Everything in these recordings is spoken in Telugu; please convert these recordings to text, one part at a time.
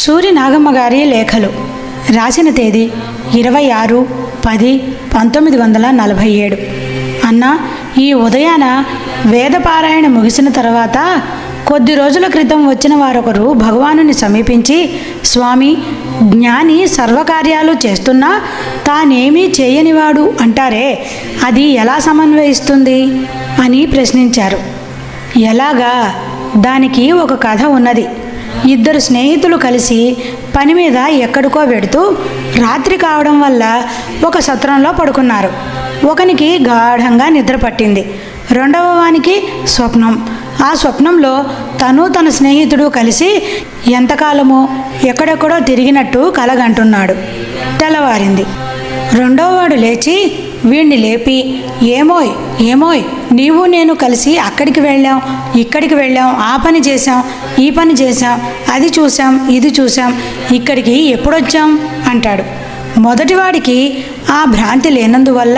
సూరి నాగమ్మ గారి లేఖలు రాసిన తేదీ 26/10/1947. అన్న, ఈ ఉదయాన వేదపారాయణ ముగిసిన తర్వాత కొద్ది రోజుల క్రితం వచ్చిన వారొకరు భగవానుని సమీపించి, స్వామి, జ్ఞాని సర్వకార్యాలు చేస్తున్నా తానేమీ చేయనివాడు అంటారే, అది ఎలా సమన్వయిస్తుంది అని ప్రశ్నించారు. ఎలాగా? దానికి ఒక కథ ఉన్నది. ఇద్దరు స్నేహితులు కలిసి పని మీద ఎక్కడికో వెడుతూ రాత్రి కావడం వల్ల ఒక సత్రంలో పడుకున్నారు. ఒకనికి గాఢంగా నిద్ర పట్టింది. రెండవ వానికి స్వప్నం. ఆ స్వప్నంలో తను తన స్నేహితుడు కలిసి ఎంతకాలమో ఎక్కడెక్కడో తిరిగినట్టు కలగంటున్నాడు. తెల్లవారింది. రెండవవాడు లేచి వీణ్ణి లేపి, ఏమోయ్ ఏమోయ్, నీవు నేను కలిసి అక్కడికి వెళ్ళాం, ఇక్కడికి వెళ్ళాం, ఆ పని చేశాం, ఈ పని చేశాం, అది చూసాం, ఇది చూసాం, ఇక్కడికి ఎప్పుడొచ్చాం అంటాడు. మొదటివాడికి ఆ భ్రాంతి లేనందువల్ల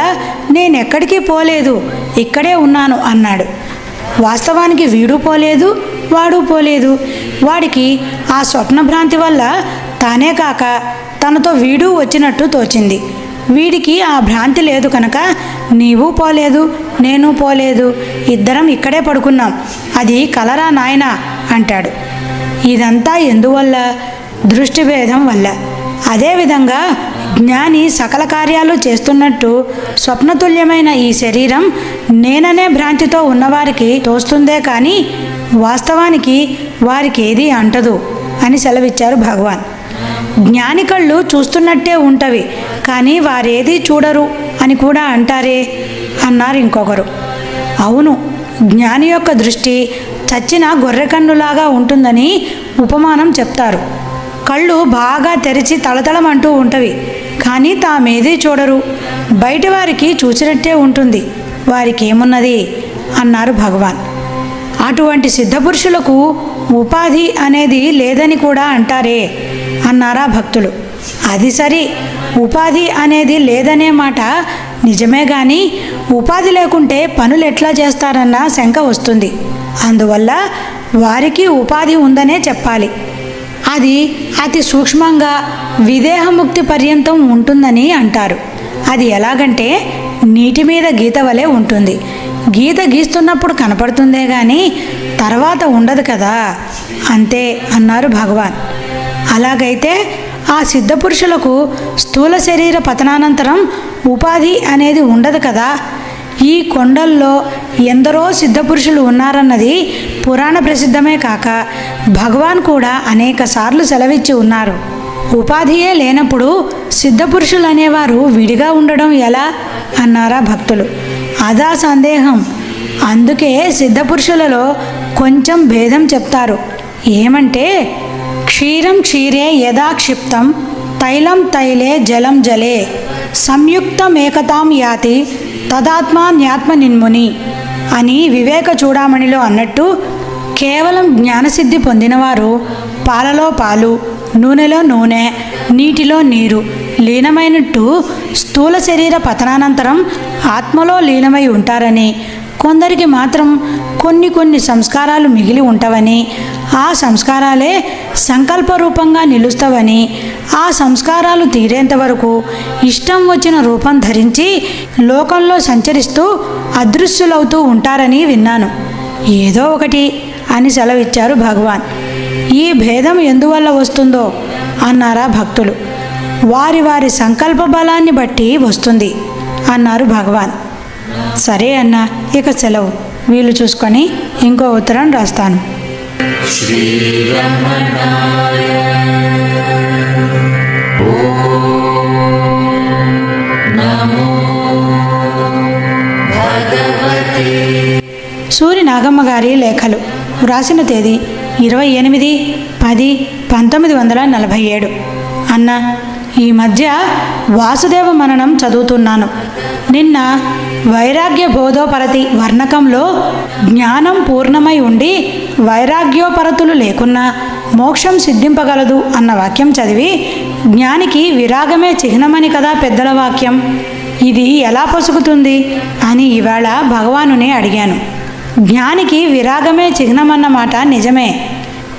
నేనెక్కడికి పోలేదు, ఇక్కడే ఉన్నాను అన్నాడు. వాస్తవానికి వీడు పోలేదు, వాడు పోలేదు. వాడికి ఆ స్వప్నభ్రాంతి వల్ల తానే కాక తనతో వీడు వచ్చినట్టు తోచింది. వీడికి ఆ భ్రాంతి లేదు కనుక నీవు పోలేదు, నేను పోలేదు, ఇద్దరం ఇక్కడే పడుకున్నాం, అది కలరా నాయనా అంటాడు. ఇదంతా ఎందువల్ల? దృష్టిభేదం వల్ల. అదేవిధంగా జ్ఞాని సకల కార్యాలు చేస్తున్నట్టు స్వప్నతుల్యమైన ఈ శరీరం నేననే భ్రాంతితో ఉన్నవారికి తోస్తుందే కానీ వాస్తవానికి వారికి ఏదీ అంటదు అని సెలవిచ్చారు భగవాన్. జ్ఞాని కళ్ళు చూస్తున్నట్టే ఉంటవి, కానీ వారేదీ చూడరు అని కూడా అంటారే అన్నారు ఇంకొకరు. అవును, జ్ఞాని యొక్క దృష్టి చచ్చిన గొర్రెకన్నులాగా ఉంటుందని ఉపమానం చెప్తారు. కళ్ళు బాగా తెరిచి తళతళమంటూ ఉంటవి, కానీ తామేదీ చూడరు. బయట వారికి చూసినట్టే ఉంటుంది, వారికి ఏమున్నది అన్నారు భగవాన్. అటువంటి సిద్ధపురుషులకు ఉపాధి అనేది లేదని కూడా అంటారే అన్నారా భక్తులు. అది సరి, ఉపాధి అనేది లేదనే మాట నిజమే, కానీ ఉపాధి లేకుంటే పనులు ఎట్లా చేస్తారన్న శంక వస్తుంది. అందువల్ల వారికి ఉపాధి ఉందనే చెప్పాలి. అది అతి సూక్ష్మంగా విదేహముక్తి పర్యంతం ఉంటుందని అంటారు. అది ఎలాగంటే నీటి మీద గీత వలె ఉంటుంది. గీత గీస్తున్నప్పుడు కనపడుతుందే కానీ తర్వాత ఉండదు కదా, అంతే అన్నారు భగవాన్. అలాగైతే ఆ సిద్ధపురుషులకు స్థూల శరీర పతనానంతరం ఉపాధి అనేది ఉండదు కదా. ఈ కొండల్లో ఎందరో సిద్ధపురుషులు ఉన్నారన్నది పురాణ ప్రసిద్ధమే కాక భగవాన్ కూడా అనేక సార్లు సెలవిచ్చి ఉన్నారు. ఉపాధియే లేనప్పుడు సిద్ధపురుషులు అనేవారు విడిగా ఉండడం ఎలా అన్నారా భక్తులు. అదా సందేహం. అందుకే సిద్ధపురుషులలో కొంచెం భేదం చెప్తారు. ఏమంటే, క్షీరం క్షీరే యదా క్షిప్తం తైలం తైలే జలం జలే సంయుక్తమేకతాం యాతి తదాత్మాన్యాత్మ నిన్ముని అని వివేక చూడామణిలో అన్నట్టు, కేవలం జ్ఞానసిద్ధి పొందినవారు పాలలో పాలు, నూనెలో నూనె, నీటిలో నీరు లీనమైనట్టు స్థూల శరీర పతనానంతరం ఆత్మలో లీనమై ఉంటారని, కొందరికి మాత్రం కొన్ని సంస్కారాలు మిగిలి ఉంటావని, ఆ సంస్కారాలే సంకల్పరూపంగా నిలుస్తావని, ఆ సంస్కారాలు తీరేంత వరకు ఇష్టం వచ్చిన రూపం ధరించి లోకంలో సంచరిస్తూ అదృశ్యులవుతూ ఉంటారని విన్నాను. ఏదో ఒకటి అని సెలవిచ్చారు భగవాన్. ఈ భేదం ఎందువల్ల వస్తుందో అన్నారా భక్తులు. వారి వారి సంకల్ప బలాన్ని బట్టి వస్తుంది అన్నారు భగవాన్. సరే అన్న, ఇక సెలవు. వీలు చూసుకొని ఇంకో ఉత్తరం రాస్తాను. సూరి నాగమ్మ గారి లేఖలు వ్రాసిన తేదీ 28/10/1947. అన్న, ఈ మధ్య వాసుదేవ మననం చదువుతున్నాను. నిన్న వైరాగ్య బోధోపరతి వర్ణకంలో జ్ఞానం పూర్ణమై ఉండి వైరాగ్యోపరతులు లేకున్నా మోక్షం సిద్ధింపగలదు అన్న వాక్యం చదివి, జ్ఞానికి విరాగమే చిహ్నమని కదా పెద్దల వాక్యం, ఇది ఎలా పొసుగుతుంది అని ఇవాళ భగవానుని అడిగాను. జ్ఞానికి విరాగమే చిహ్నమన్నమాట నిజమే.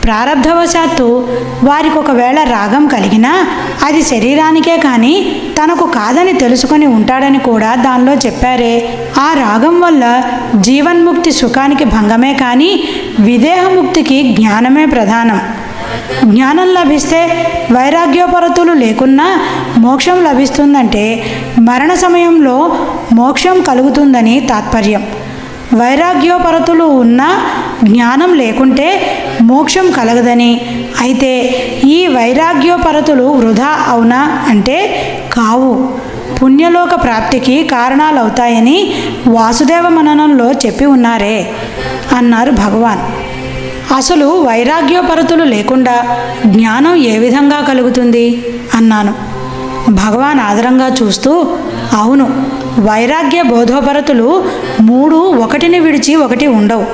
ప్రారబ్ధవశాత్తు వారికి ఒకవేళ రాగం కలిగినా అది శరీరానికే కానీ తనకు కాదని తెలుసుకొని ఉంటాడని కూడా దానిలో చెప్పారే. ఆ రాగం వల్ల జీవన్ముక్తి సుఖానికి భంగమే కానీ విదేహముక్తికి జ్ఞానమే ప్రధానం. జ్ఞానం లభిస్తే వైరాగ్యోపరతులు లేకున్నా మోక్షం లభిస్తుందంటే మరణ సమయంలో మోక్షం కలుగుతుందని తాత్పర్యం. వైరాగ్యోపరతులు ఉన్నా జ్ఞానం లేకుంటే మోక్షం కలగదని. అయితే ఈ వైరాగ్యోపరతులు వృధా అవునా అంటే కావు, పుణ్యలోక ప్రాప్తికి కారణాలవుతాయని వాసుదేవ మననంలో చెప్పి ఉన్నారే అన్నారు భగవాన్. అసలు వైరాగ్యోపరతులు లేకుండా జ్ఞానం ఏ విధంగా కలుగుతుంది అన్నాను. భగవాన్ ఆదరంగా చూస్తూ, అవును, వైరాగ్య బోధోపరతులు మూడు ఒకటిని విడిచి ఒకటి ఉండవు.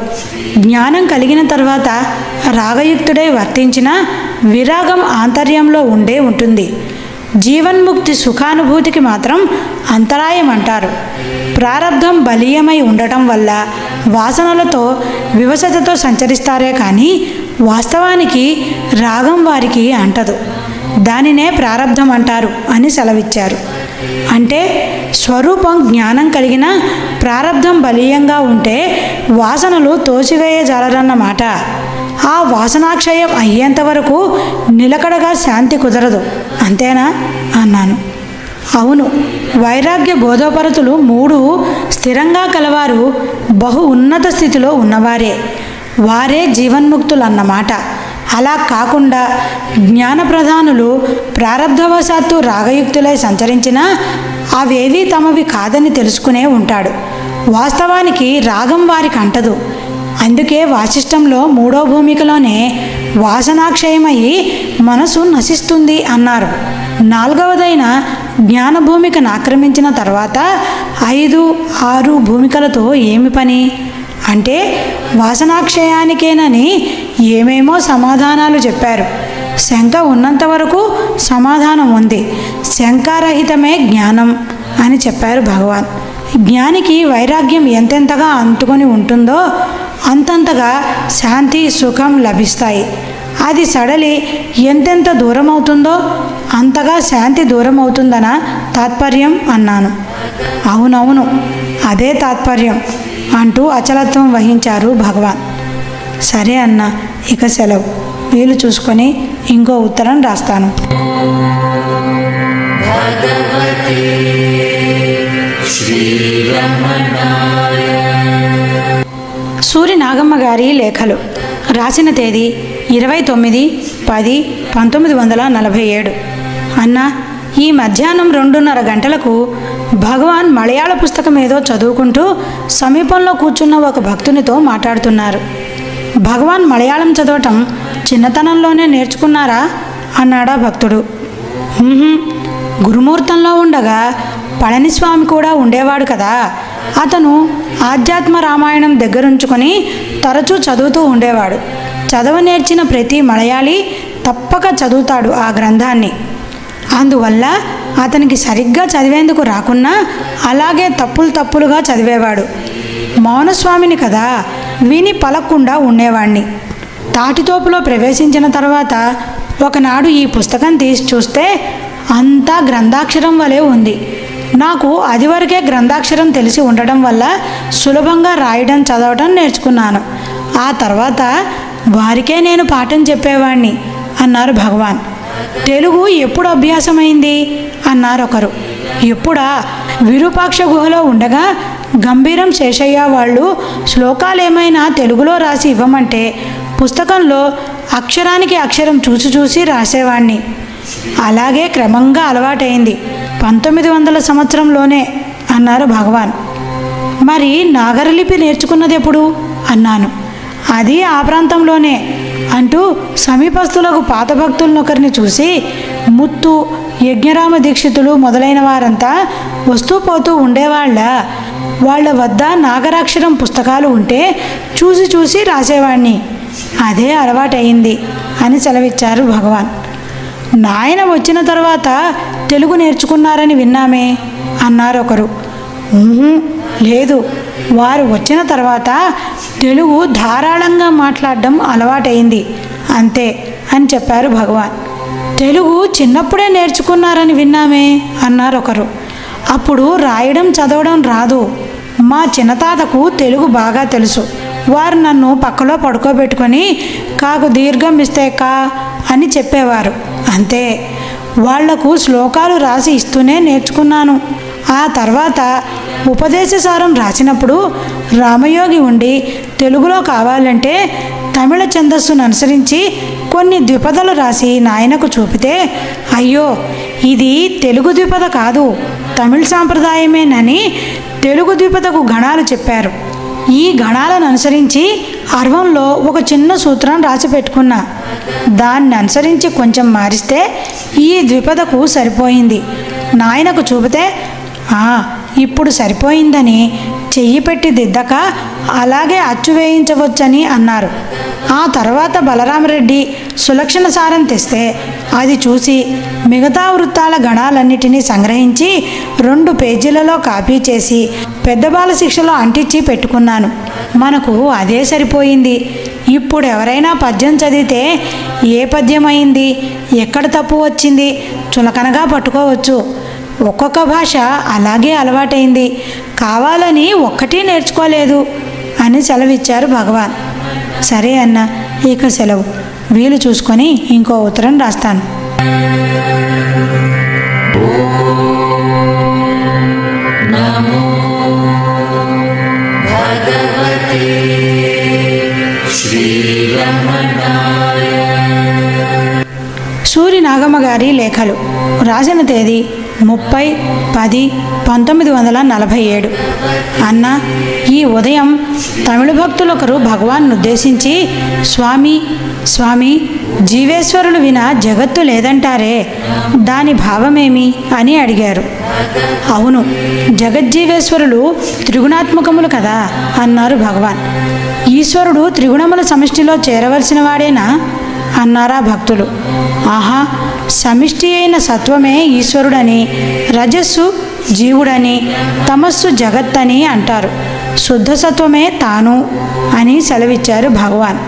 జ్ఞానం కలిగిన తర్వాత రాగయుక్తుడై వర్తించిన విరాగం ఆంతర్యంలో ఉండే ఉంటుంది. జీవన్ముక్తి సుఖానుభూతికి మాత్రం అంతరాయం అంటారు. ప్రారబ్ధం బలీయమై ఉండటం వల్ల వాసనలతో వివశతతో సంచరిస్తారే కానీ వాస్తవానికి రాగం వారికి అంటదు. దానినే ప్రారబ్ధం అంటారు అని సెలవిచ్చారు. అంటే స్వరూపం జ్ఞానం కలిగిన ప్రారబ్ధం బలీయంగా ఉంటే వాసనలు తోసివేయజాలరన్నమాట. ఆ వాసనాక్షయం అయ్యేంత వరకు నిలకడగా శాంతి కుదరదు, అంతేనా అన్నాను. అవును, వైరాగ్య బోధోపరతులు మూడు స్థిరంగా కలవారు బహు ఉన్నత స్థితిలో ఉన్నవారే, వారే జీవన్ముక్తులన్నమాట. అలా కాకుండా జ్ఞానప్రధానులు ప్రారబ్ధవశాత్తు రాగయుక్తులై సంచరించినా అవేవీ తమవి కాదని తెలుసుకునే ఉంటాడు. వాస్తవానికి రాగం వారికి అంటదు. అందుకే వాసిష్టంలో 3వ భూమికలోనే వాసనాక్షయమయ్యి మనసు నశిస్తుంది అన్నారు. 4వదైన జ్ఞానభూమికను ఆక్రమించిన తర్వాత 5, 6 భూమికలతో ఏమి పని అంటే వాసనాక్షయానికేనని ఏమేమో సమాధానాలు చెప్పారు. శంక ఉన్నంత వరకు సమాధానం ఉంది. శంకారహితమే జ్ఞానం అని చెప్పారు భగవాన్. జ్ఞానికి వైరాగ్యం ఎంతెంతగా అంటుకొని ఉంటుందో అంతంతగా శాంతి సుఖం లభిస్తాయి. అది సడలి ఎంతెంత దూరం అవుతుందో అంతగా శాంతి దూరం అవుతుందనా తాత్పర్యం అన్నాను. అవునవును, అదే తాత్పర్యం అంటూ అచలత్వం వహించారు భగవాన్. సరే అన్న, ఇక సెలవు. వీలు చూసుకొని ఇంకో ఉత్తరం రాస్తాను. సూరి నాగమ్మ గారి లేఖలు. రాసిన తేదీ 29/10/1947. అన్న, ఈ మధ్యాహ్నం 2:30 గంటలకు భగవాన్ మలయాళ పుస్తకం ఏదో చదువుకుంటూ సమీపంలో కూర్చున్న ఒక భక్తునితో మాట్లాడుతున్నారు. భగవాన్ మలయాళం చదవటం చిన్నతనంలోనే నేర్చుకున్నారా అన్నాడా భక్తుడు. గురుమూర్తంలో ఉండగా పళనిస్వామి కూడా ఉండేవాడు కదా, అతను ఆధ్యాత్మ రామాయణం దగ్గరుంచుకొని తరచూ చదువుతూ ఉండేవాడు. చదవ నేర్చిన ప్రతి మలయాళీ తప్పక చదువుతాడు ఆ గ్రంథాన్ని. అందువల్ల అతనికి సరిగ్గా చదివేందుకు రాకున్నా అలాగే తప్పులుగా చదివేవాడు. మౌనస్వామిని కదా, విని పలక్కుండా ఉండేవాణ్ణి. తాటితోపులో ప్రవేశించిన తర్వాత ఒకనాడు ఈ పుస్తకం తీసి చూస్తే అంతా గ్రంథాక్షరం వలె ఉంది. నాకు అది వరకే గ్రంథాక్షరం తెలిసి ఉండడం వల్ల సులభంగా రాయడం చదవడం నేర్చుకున్నాను. ఆ తర్వాత వారికే నేను పాఠం చెప్పేవాణ్ణి అన్నారు భగవాన్. తెలుగు ఎప్పుడు అభ్యాసమైంది అన్నారు ఒకరు. ఎప్పుడా, విరూపాక్ష గుహలో ఉండగా గంభీరం శేషయ్య వాళ్ళు శ్లోకాలు ఏమైనా తెలుగులో రాసి ఇవ్వమంటే పుస్తకంలో అక్షరానికి అక్షరం చూసి రాసేవాణ్ణి. అలాగే క్రమంగా అలవాటైంది. 1900 సంవత్సరంలోనే అన్నారు భగవాన్. మరి నాగరలిపి నేర్చుకున్నది ఎప్పుడు అన్నాను. అది ఆ ప్రాంతంలోనే అంటూ సమీపస్తులకు పాత భక్తులనొకరిని చూసి ముత్తు, యజ్ఞరామ దీక్షితులు మొదలైన వారంతా వస్తూ పోతూ ఉండేవాళ్ళ. వాళ్ళ వద్ద నాగరాక్షరం పుస్తకాలు ఉంటే చూసి రాసేవాణ్ణి. అదే అలవాటయింది అని సెలవిచ్చారు భగవాన్. నాయన వచ్చిన తర్వాత తెలుగు నేర్చుకున్నారని విన్నామే అన్నారు ఒకరు. లేదు, వారు వచ్చిన తర్వాత తెలుగు ధారాళంగా మాట్లాడడం అలవాటైంది అంతే అని చెప్పారు భగవాన్. తెలుగు చిన్నప్పుడే నేర్చుకున్నారని విన్నామే అన్నారు ఒకరు. అప్పుడు రాయడం చదవడం రాదు. మా చిన్నతాతకు తెలుగు బాగా తెలుసు. వారు నన్ను పక్కలో పడుకోబెట్టుకొని కాకు దీర్ఘం ఇస్తే కా అని చెప్పేవారు అంతే. వాళ్లకు శ్లోకాలు రాసి ఇస్తూనే నేర్చుకున్నాను. ఆ తర్వాత ఉపదేశసారం రాసినప్పుడు రామయోగి ఉండి తెలుగులో కావాలంటే తమిళ ఛందస్సును అనుసరించి కొన్ని ద్విపదలు రాసి నాయనకు చూపితే, అయ్యో ఇది తెలుగు ద్విపద కాదు, తమిళ సాంప్రదాయమేనని తెలుగు ద్విపదకు గణాలు చెప్పారు. ఈ గణాలను అనుసరించి అర్వంలో ఒక చిన్న సూత్రం రాసి పెట్టుకున్నా. దాన్ని అనుసరించి కొంచెం మారిస్తే ఈ ద్విపదకు సరిపోయింది. నాయనకు చూపితే ఇప్పుడు సరిపోయిందని చెయ్యి పెట్టి దిద్దక అలాగే అచ్చు వేయించవచ్చని అన్నారు. ఆ తర్వాత బలరామరెడ్డి సులక్షణ సారం తెస్తే అది చూసి మిగతా వృత్తాల గణాలన్నిటినీ సంగ్రహించి 2 పేజీలలో కాపీ చేసి పెద్ద బాల శిక్షలో అంటించి పెట్టుకున్నాను. మనకు అదే సరిపోయింది. ఇప్పుడు ఎవరైనా పద్యం చదివితే ఏ పద్యం అయింది, ఎక్కడ తప్పు వచ్చింది చులకనగా పట్టుకోవచ్చు. ఒక్కొక్క భాష అలాగే అలవాటైంది. కావాలని ఒక్కటి నేర్చుకోలేదు అని సెలవిచ్చారు భగవాన్. సరే అన్న, ఇక సెలవు. వీలు చూసుకొని ఇంకో ఉత్తరం రాస్తాను. సూరి నాగమ్మ గారి లేఖలు. రాసిన తేదీ 30/10/1947. అన్న, ఈ ఉదయం తమిళ భక్తులొకరు భగవాన్ ఉద్దేశించి స్వామి జీవేశ్వరులు వినా జగత్తు లేదంటారే, దాని భావమేమి అని అడిగారు. అవును, జగజ్జీవేశ్వరులు త్రిగుణాత్మకములు కదా అన్నారు భగవాన్. ఈశ్వరుడు త్రిగుణముల సమిష్టిలో చేరవలసిన వాడేనా అన్నారా భక్తులు. ఆహా, సమిష్టి అయిన సత్వమే ఈశ్వరుడని, రజస్సు జీవుడని, తమస్సు జగత్తని అంటారు. శుద్ధ సత్వమే తాను అని సెలవిచ్చారు భగవాన్.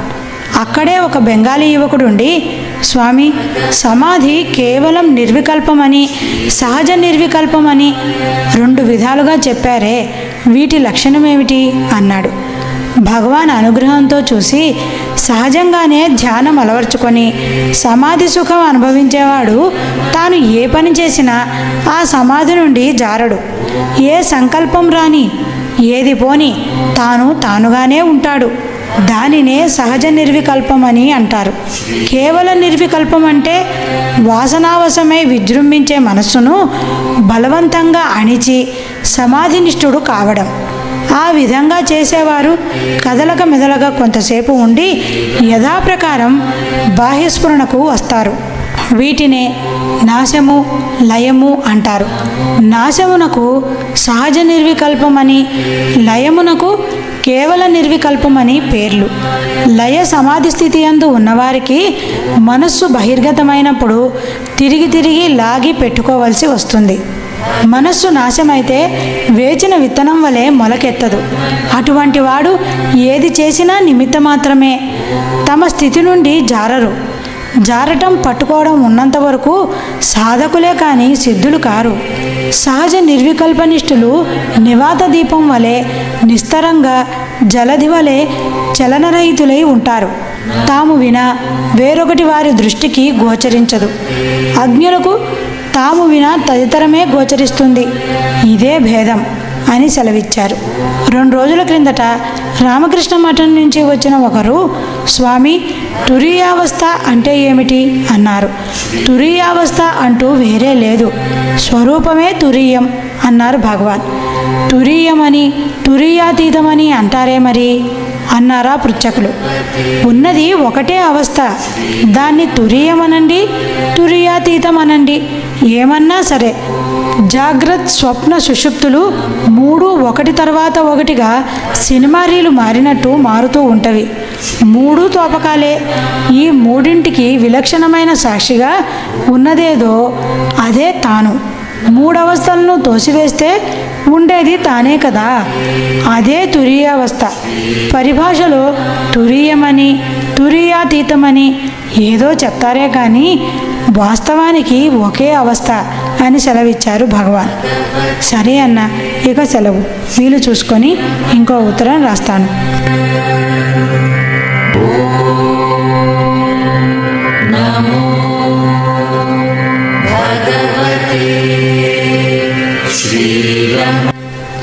అక్కడే ఒక బెంగాలీ యువకుడుండి, స్వామి సమాధి కేవలం నిర్వికల్పమని సహజ నిర్వికల్పమని 2 విధాలుగా చెప్పారే, వీటి లక్షణమేమిటి అన్నాడు. భగవాన్ అనుగ్రహంతో చూసి, సహజంగానే ధ్యానం అలవర్చుకొని సమాధి సుఖం అనుభవించేవాడు తాను ఏ పని చేసినా ఆ సమాధి నుండి జారడు. ఏ సంకల్పం రాని, ఏది పోని తానుగానే ఉంటాడు. దానినే సహజ నిర్వికల్పమని అంటారు. కేవల నిర్వికల్పం అంటే వాసనావశమై విజృంభించే మనస్సును బలవంతంగా అణిచి సమాధినిష్ఠుడు కావడం. ఆ విధంగా చేసేవారు కదలక మెదలక కొంతసేపు ఉండి యథాప్రకారం బాహ్యస్ఫురణకు వస్తారు. వీటినే నాశము లయము అంటారు. నాశమునకు సహజ నిర్వికల్పమని, లయమునకు కేవల నిర్వికల్పమని పేర్లు. లయ సమాధి స్థితి యందు ఉన్నవారికి మనస్సు బహిర్గతమైనప్పుడు తిరిగి లాగి పెట్టుకోవలసి వస్తుంది. మనస్సు నాశమైతే వేచిన విత్తనం వలె మొలకెత్తదు. అటువంటి వాడు ఏది చేసినా నిమిత్త మాత్రమే. తమ స్థితి నుండి జారరు. జారటం పట్టుకోవడం ఉన్నంత వరకు సాధకులే కానీ సిద్ధులు కారు. సహజ నిర్వికల్పనిష్ఠులు నివాత దీపం వలె నిస్తరంగా జలధి వలె చలనరహితులై ఉంటారు. తాము వినా వేరొకటి వారి దృష్టికి గోచరించదు. అజ్ఞులకు తాము వినా తదితరమే గోచరిస్తుంది. ఇదే భేదం అని సెలవిచ్చారు. 2 రోజుల క్రిందట రామకృష్ణ మఠం నుంచి వచ్చిన ఒకరు, స్వామి తురీయావస్థ అంటే ఏమిటి అన్నారు. తురీయావస్థ అంటూ వేరే లేదు, స్వరూపమే తురీయం అన్నారు భగవాన్. తురీయమని తురీయాతీతమని అంటారే మరి అన్నారా పృచ్ఛకులు. ఉన్నది ఒకటే అవస్థ, దాన్ని తురీయమనండి తురీయాతీతమనండి, ఏమన్నా సరే. జాగ్రత్త స్వప్న సుషుప్తులు 3 ఒకటి తర్వాత ఒకటిగా సినిమా రీలు మారినట్టు మారుతూ ఉంటవి. 3 తోపకాలే. ఈ మూడింటికి విలక్షణమైన సాక్షిగా ఉన్నదేదో అదే తాను. మూడవస్థలను తోసివేస్తే ఉండేది తానే కదా, అదే తురీయావస్థ. పరిభాషలో తురీయమని తురీయాతీతమని ఏదో చెప్తారే కానీ వాస్తవానికి ఒకే అవస్థ అని సెలవిచ్చారు భగవాన్. సరే అన్న, ఇక సెలవు. వీలు చూసుకొని ఇంకో ఉత్తరం రాస్తాను.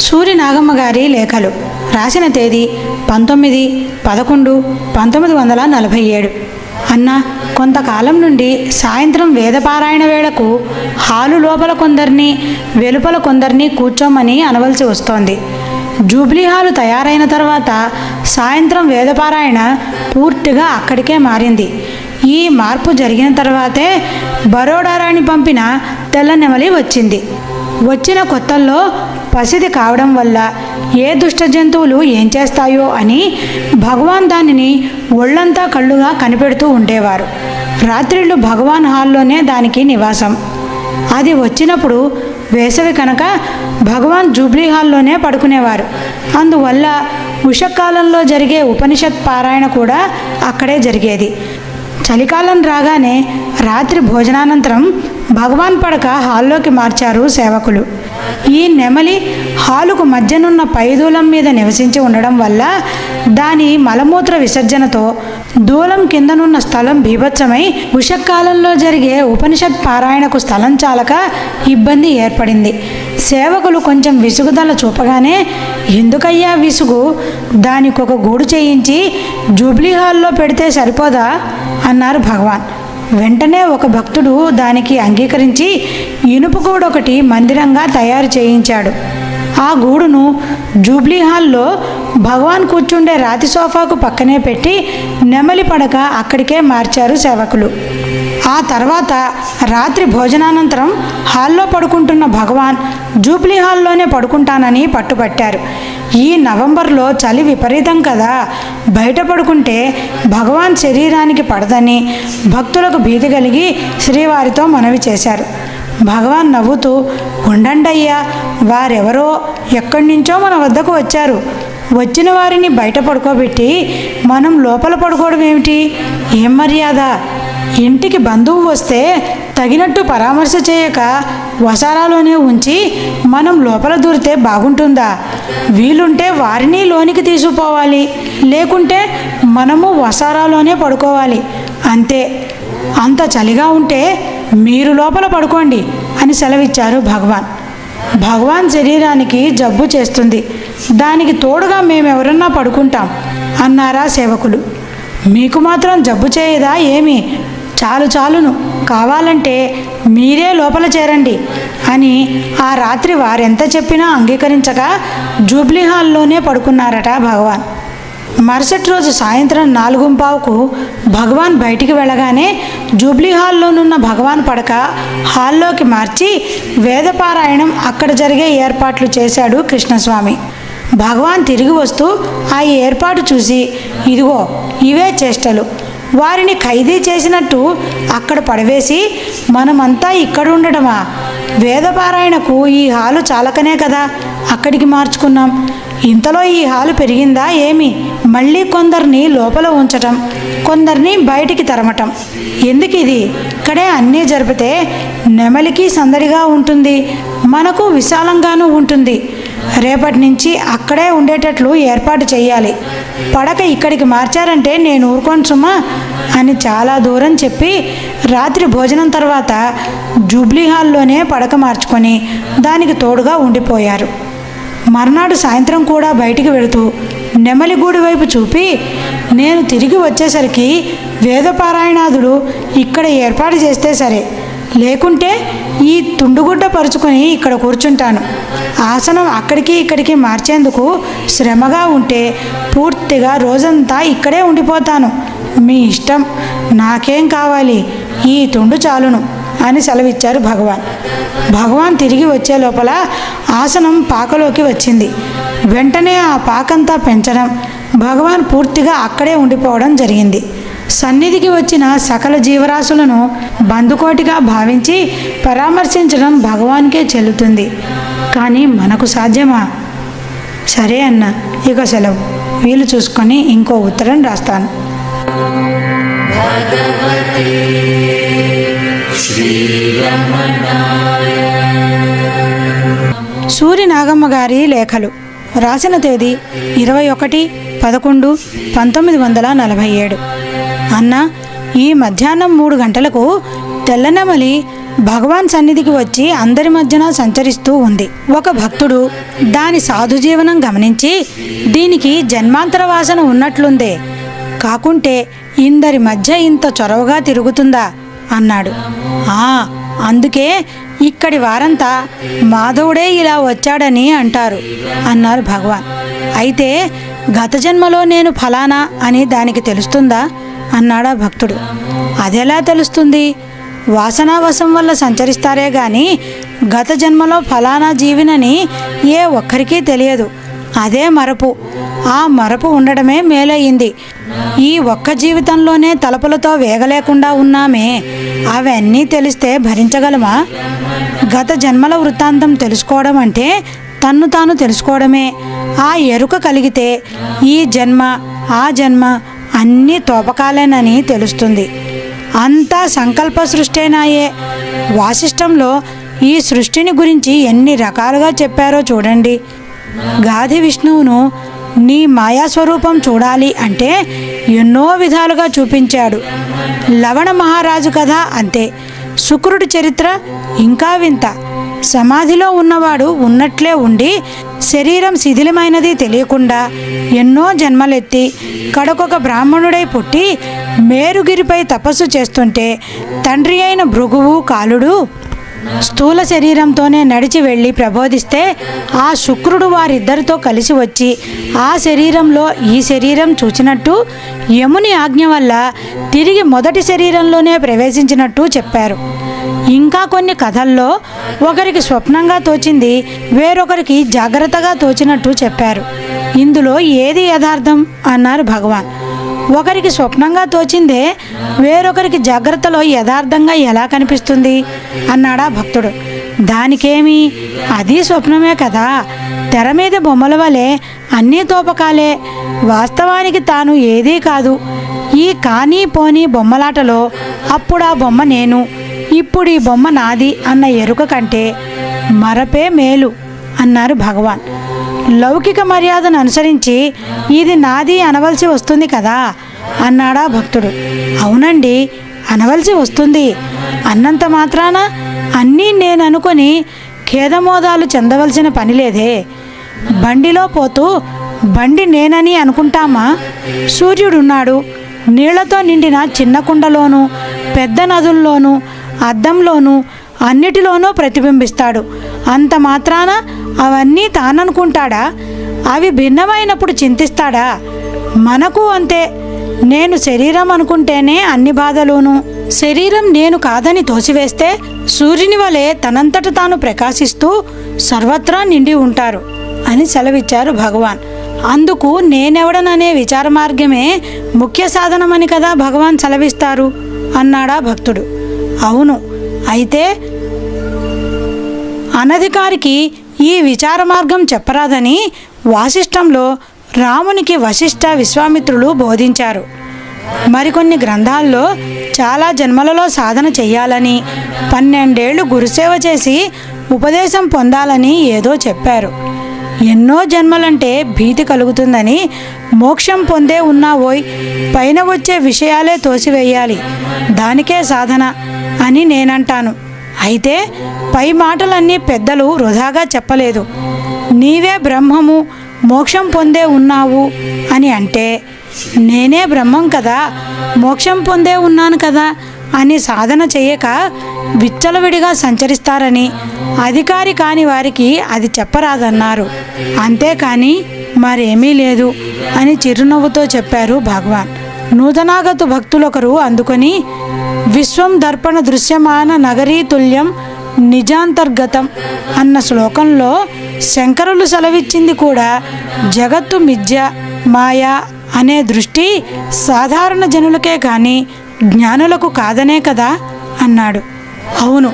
సూరి నాగమ్మ గారి లేఖలు. రాసిన తేదీ 19/11/1947. అన్న, కొంతకాలం నుండి సాయంత్రం వేదపారాయణ వేళకు హాలు లోపల కొందరిని వెలుపల కొందరిని కూర్చోమని అనవలసి వస్తోంది. జూబ్లీ హాలు తయారైన తర్వాత సాయంత్రం వేదపారాయణ పూర్తిగా అక్కడికే మారింది. ఈ మార్పు జరిగిన తర్వాతే బరోడా రాణి పంపిన తెల్ల నెమలి వచ్చింది. వచ్చిన కొత్తల్లో పసిది కావడం వల్ల ఏ దుష్ట జంతువులు ఏం చేస్తాయో అని భగవాన్ దానిని ఒళ్ళంతా కళ్ళుగా కనిపెడుతూ ఉండేవారు. రాత్రిళ్ళు భగవాన్ హాల్లోనే దానికి నివాసం. అది వచ్చినప్పుడు వేసవి కనుక భగవాన్ జూబ్లీ హాల్లోనే పడుకునేవారు. అందువల్ల ఉషకాలంలో జరిగే ఉపనిషత్ పారాయణ కూడా అక్కడే జరిగేది. చలికాలం రాగానే రాత్రి భోజనానంతరం భగవాన్ పడక హాల్లోకి మార్చారు సేవకులు. ఈ నెమలి హాలుకు మధ్యనున్న పైదూలం మీద నివసించి ఉండడం వల్ల దాని మలమూత్ర విసర్జనతో దూలం కిందనున్న స్థలం బీభత్సమై ఉషకాలంలో జరిగే ఉపనిషత్ పారాయణకు స్థలం చాలక ఇబ్బంది ఏర్పడింది. సేవకులు కొంచెం విసుగుదల చూపగానే, ఎందుకయ్యా విసుగు, దానికొక గూడు చేయించి జూబ్లీ హాల్లో పెడితే సరిపోదా అన్నారు భగవాన్. వెంటనే ఒక భక్తుడు దానికి అంగీకరించి ఇనుప గూడు ఒకటి మందిరంగా తయారు చేయించాడు. ఆ గూడును జూబ్లీ హాల్లో భగవాన్ కూర్చుండే రాతి సోఫాకు పక్కనే పెట్టి నెమలి పడక అక్కడికే మార్చారు సేవకులు. ఆ తర్వాత రాత్రి భోజనానంతరం హాల్లో పడుకుంటున్న భగవాన్ జూబ్లీ హాల్లోనే పడుకుంటానని పట్టుపట్టారు. ఈ నవంబర్లో చలి విపరీతం కదా, బయట పడుకుంటే భగవాన్ శరీరానికి పడదని భక్తులకు భీతి కలిగి శ్రీవారితో మనవి చేశారు. భగవాన్ నవ్వుతూ, ఉండండయ్యా, వారెవరో ఎక్కడి నుంచో మన వద్దకు వచ్చారు. వచ్చిన వారిని బయట పడుకోబెట్టి మనం లోపల పడుకోవడం ఏమిటి? ఏం మర్యాద? ఇంటికి బంధువు వస్తే తగినట్టు పరామర్శ చేయక వసారాలోనే ఉంచి మనం లోపల దూరితే బాగుంటుందా? వీలుంటే వారిని లోనికి తీసుకుపోవాలి, లేకుంటే మనము వసారాలోనే పడుకోవాలి, అంతే. అంత చలిగా ఉంటే మీరు లోపల పడుకోండి అని సెలవిచ్చారు భగవాన్. భగవాన్ శరీరానికి జబ్బు చేస్తుంది, దానికి తోడుగా మేమెవరన్నా పడుకుంటాం అన్నారా సేవకులు. మీకు మాత్రం జబ్బు చేయదా ఏమి? చాలును, కావాలంటే మీరే లోపల చేరండి అని ఆ రాత్రి వారెంత చెప్పినా అంగీకరించక జూబ్లీ హాల్లోనే పడుకున్నారట భగవాన్. మరుసటి రోజు సాయంత్రం 4:15కు భగవాన్ బయటికి వెళ్ళగానే జూబ్లీ హాల్లోనున్న భగవాన్ పడక హాల్లోకి మార్చి వేదపారాయణం అక్కడ జరిగే ఏర్పాట్లు చేశాడు కృష్ణస్వామి. భగవాన్ తిరిగి వస్తూ ఆ ఏర్పాటు చూసి, ఇదిగో ఇవే చేష్టలు, వారిని ఖైదీ చేసినట్టు అక్కడ పడవేసి మనమంతా ఇక్కడ ఉండటమా? వేదపారాయణకు ఈ హాలు చాలకనే కదా అక్కడికి మార్చుకున్నాం. ఇంతలో ఈ హాలు పెరిగిందా ఏమి? మళ్ళీ కొందరిని లోపల ఉంచటం, కొందరిని బయటికి తరమటం ఎందుకు? ఇది ఇక్కడే అన్నీ జరిపితే నెమలికి సందడిగా ఉంటుంది, మనకు విశాలంగానూ ఉంటుంది. రేపటి నుంచి అక్కడే ఉండేటట్లు ఏర్పాటు చేయాలి. పడక ఇక్కడికి మార్చారంటే నేను ఊరుకోను సుమా అని చాలా దూరం చెప్పి రాత్రి భోజనం తర్వాత జూబ్లీ హాల్లోనే పడక మార్చుకొని దానికి తోడుగా ఉండిపోయారు. మర్నాడు సాయంత్రం కూడా బయటికి వెళుతూ నెమలిగూడి వైపు చూపి, నేను తిరిగి వచ్చేసరికి వేదపారాయణాదులు ఇక్కడ ఏర్పాటు చేస్తే సరే, లేకుంటే ఈ తుండుగుడ్డ పరుచుకొని ఇక్కడ కూర్చుంటాను. ఆసనం అక్కడికి ఇక్కడికి మార్చేందుకు శ్రమగా ఉంటే పూర్తిగా రోజంతా ఇక్కడే ఉండిపోతాను. మీ ఇష్టం, నాకేం కావాలి, ఈ తుండు చాలును అని సెలవిచ్చారు భగవాన్. భగవాన్ తిరిగి వచ్చే లోపల ఆసనం పాకలోకి వచ్చింది. వెంటనే ఆ పాకంతా పెంచడం, భగవాన్ పూర్తిగా అక్కడే ఉండిపోవడం జరిగింది. సన్నిధికి వచ్చిన సకల జీవరాశులను బందుకోటిగా భావించి పరామర్శించడం భగవాన్కే చెల్లుతుంది. కానీ మనకు సాధ్యమా? సరే అన్న, ఇక సెలవు. వీలు చూసుకొని ఇంకో ఉత్తరం రాస్తాను. సూరి నాగమ్మ గారి లేఖలు. రాసిన తేదీ 21/11/1947. అన్న, ఈ మధ్యాహ్నం 3 గంటలకు తెల్లనెమలి భగవాన్ సన్నిధికి వచ్చి అందరి మధ్యన సంచరిస్తూ ఉంది. ఒక భక్తుడు దాని సాధు జీవనం గమనించి, దీనికి జన్మాంతర వాసన ఉన్నట్లుందే, కాకుంటే ఇందరి మధ్య ఇంత చొరవగా తిరుగుతుందా అన్నాడు. అందుకే ఇక్కడి వారంతా మాధవుడే ఇలా వచ్చాడని అంటారు అన్నారు భగవాన్. అయితే గత జన్మలో నేను ఫలానా అని దానికి తెలుస్తుందా అన్నాడా భక్తుడు. అదెలా తెలుస్తుంది? వాసనావశం వల్ల సంచరిస్తారే గాని గత జన్మలో ఫలానా జీవినని ఏ ఒక్కరికీ తెలియదు. అదే మరపు. ఆ మరపు ఉండడమే మేలయ్యింది. ఈ ఒక్క జీవితంలోనే తలపులతో వేగలేకుండా ఉన్నామే, అవన్నీ తెలిస్తే భరించగలమా? గత జన్మల వృత్తాంతం తెలుసుకోవడం అంటే తన్ను తాను తెలుసుకోవడమే. ఆ ఎరుక కలిగితే ఈ జన్మ ఆ జన్మ అన్నీ తోపకాలేనని తెలుస్తుంది. అంతా సంకల్ప సృష్టేనాయే. వాసిష్టంలో ఈ సృష్టిని గురించి ఎన్ని రకాలుగా చెప్పారో చూడండి. గాది విష్ణువును నీ మాయాస్వరూపం చూడాలి అంటే ఎన్నో విధాలుగా చూపించాడు. లవణ మహారాజు కథ అంతే. శుక్రుడి చరిత్ర ఇంకా వింత. సమాధిలో ఉన్నవాడు ఉన్నట్లే ఉండి శరీరం శిథిలమైనది తెలియకుండా ఎన్నో జన్మలెత్తి కడకొక బ్రాహ్మణుడై పుట్టి మేరుగిరిపై తపస్సు చేస్తుంటే తండ్రి అయిన భృగువు కాలుడు స్థూల శరీరంతోనే నడిచి వెళ్ళి ప్రబోధిస్తే ఆ శుక్రుడు వారిద్దరితో కలిసి వచ్చి ఆ శరీరంలో ఈ శరీరం చూచినట్టు యముని ఆజ్ఞ వల్ల తిరిగి మొదటి శరీరంలోనే ప్రవేశించినట్టు చెప్పారు. ఇంకా కొన్ని కథల్లో ఒకరికి స్వప్నంగా తోచింది వేరొకరికి జాగ్రత్తగా తోచినట్టు చెప్పారు. ఇందులో ఏది యథార్థం అన్నారు భగవాన్. ఒకరికి స్వప్నంగా తోచిందే వేరొకరికి జాగ్రత్తలో యథార్థంగా ఎలా కనిపిస్తుంది అన్నాడా భక్తుడు. దానికేమి, అది స్వప్నమే కదా. తెర మీద బొమ్మల వలె అన్నీ తోపకాలే. వాస్తవానికి తాను ఏదీ కాదు. ఈ కానీ పోనీ బొమ్మలాటలో అప్పుడు ఆ బొమ్మ నేను, ఇప్పుడు ఈ బొమ్మ నాది అన్న ఎరుక కంటే మరపే మేలు అన్నారు భగవాన్. లౌకిక మర్యాదను అనుసరించి ఇది నాది అనవలసి వస్తుంది కదా అన్నాడా భక్తుడు. అవునండి, అనవలసి వస్తుంది. అన్నంత మాత్రాన అన్నీ నేను అనుకొని ఖేదమోదాలు చెందవలసిన పని లేదే. బండిలో పోతూ బండి నేనని అనుకుంటామా? సూర్యుడున్నాడు. నీళ్లతో నిండిన చిన్న కుండలోనూ పెద్ద నదుల్లోనూ అద్దంలోనూ అన్నిటిలోనూ ప్రతిబింబిస్తాడు. అంత మాత్రాన అవన్నీ తాననుకుంటాడా? అవి భిన్నమైనప్పుడు చింతిస్తాడా? మనకు అంతే. నేను శరీరం అనుకుంటేనే అన్ని బాధలును. శరీరం నేను కాదని తోసివేస్తే సూర్యుని వలె తనంతట తాను ప్రకాశిస్తూ సర్వత్రా నిండి ఉంటారు అని సెలవిచ్చారు భగవాన్. అందుకు నేనెవడననే విచార మార్గమే ముఖ్య సాధనమని కదా భగవాన్ సెలవిస్తారు అన్నాడా భక్తుడు. అవును, అయితే అనధికారికి ఈ విచార మార్గం చెప్పరాదని వాసిష్టంలో రామునికి వశిష్ఠ విశ్వామిత్రులు బోధించారు. మరికొన్ని గ్రంథాల్లో చాలా జన్మలలో సాధన చెయ్యాలని 12 ఏళ్ళు గురుసేవ చేసి ఉపదేశం పొందాలని ఏదో చెప్పారు. ఎన్నో జన్మలంటే భీతి కలుగుతుందని మోక్షం పొందే ఉన్నావోయ్, పైన వచ్చే విషయాలే తోసివేయాలి, దానికే సాధన అని నేనంటాను. అయితే పై మాటలన్నీ పెద్దలు వృధాగా చెప్పలేదు. నీవే బ్రహ్మము, మోక్షం పొందే ఉన్నావు అని అంటే నేనే బ్రహ్మం కదా, మోక్షం పొందే ఉన్నాను కదా అని సాధన చేయక విచ్చలవిడిగా సంచరిస్తారని అధికారి కాని వారికి అది చెప్పరాదన్నారు. అంతేకాని మరేమీ లేదు అని చిరునవ్వుతో చెప్పారు భగవాన్. నూతనాగత భక్తులొకరు అందుకొని విశ్వం దర్పణ దృశ్యమాన నగరీ తుల్యం నిజాంతర్గతం అన్న శ్లోకంలో శంకరులు సెలవిచ్చింది కూడా జగత్తు మిథ్య, మాయా, అనే దృష్టి సాధారణ జనులకే కానీ జ్ఞానులకు కాదనే కదా అన్నాడు. అవును,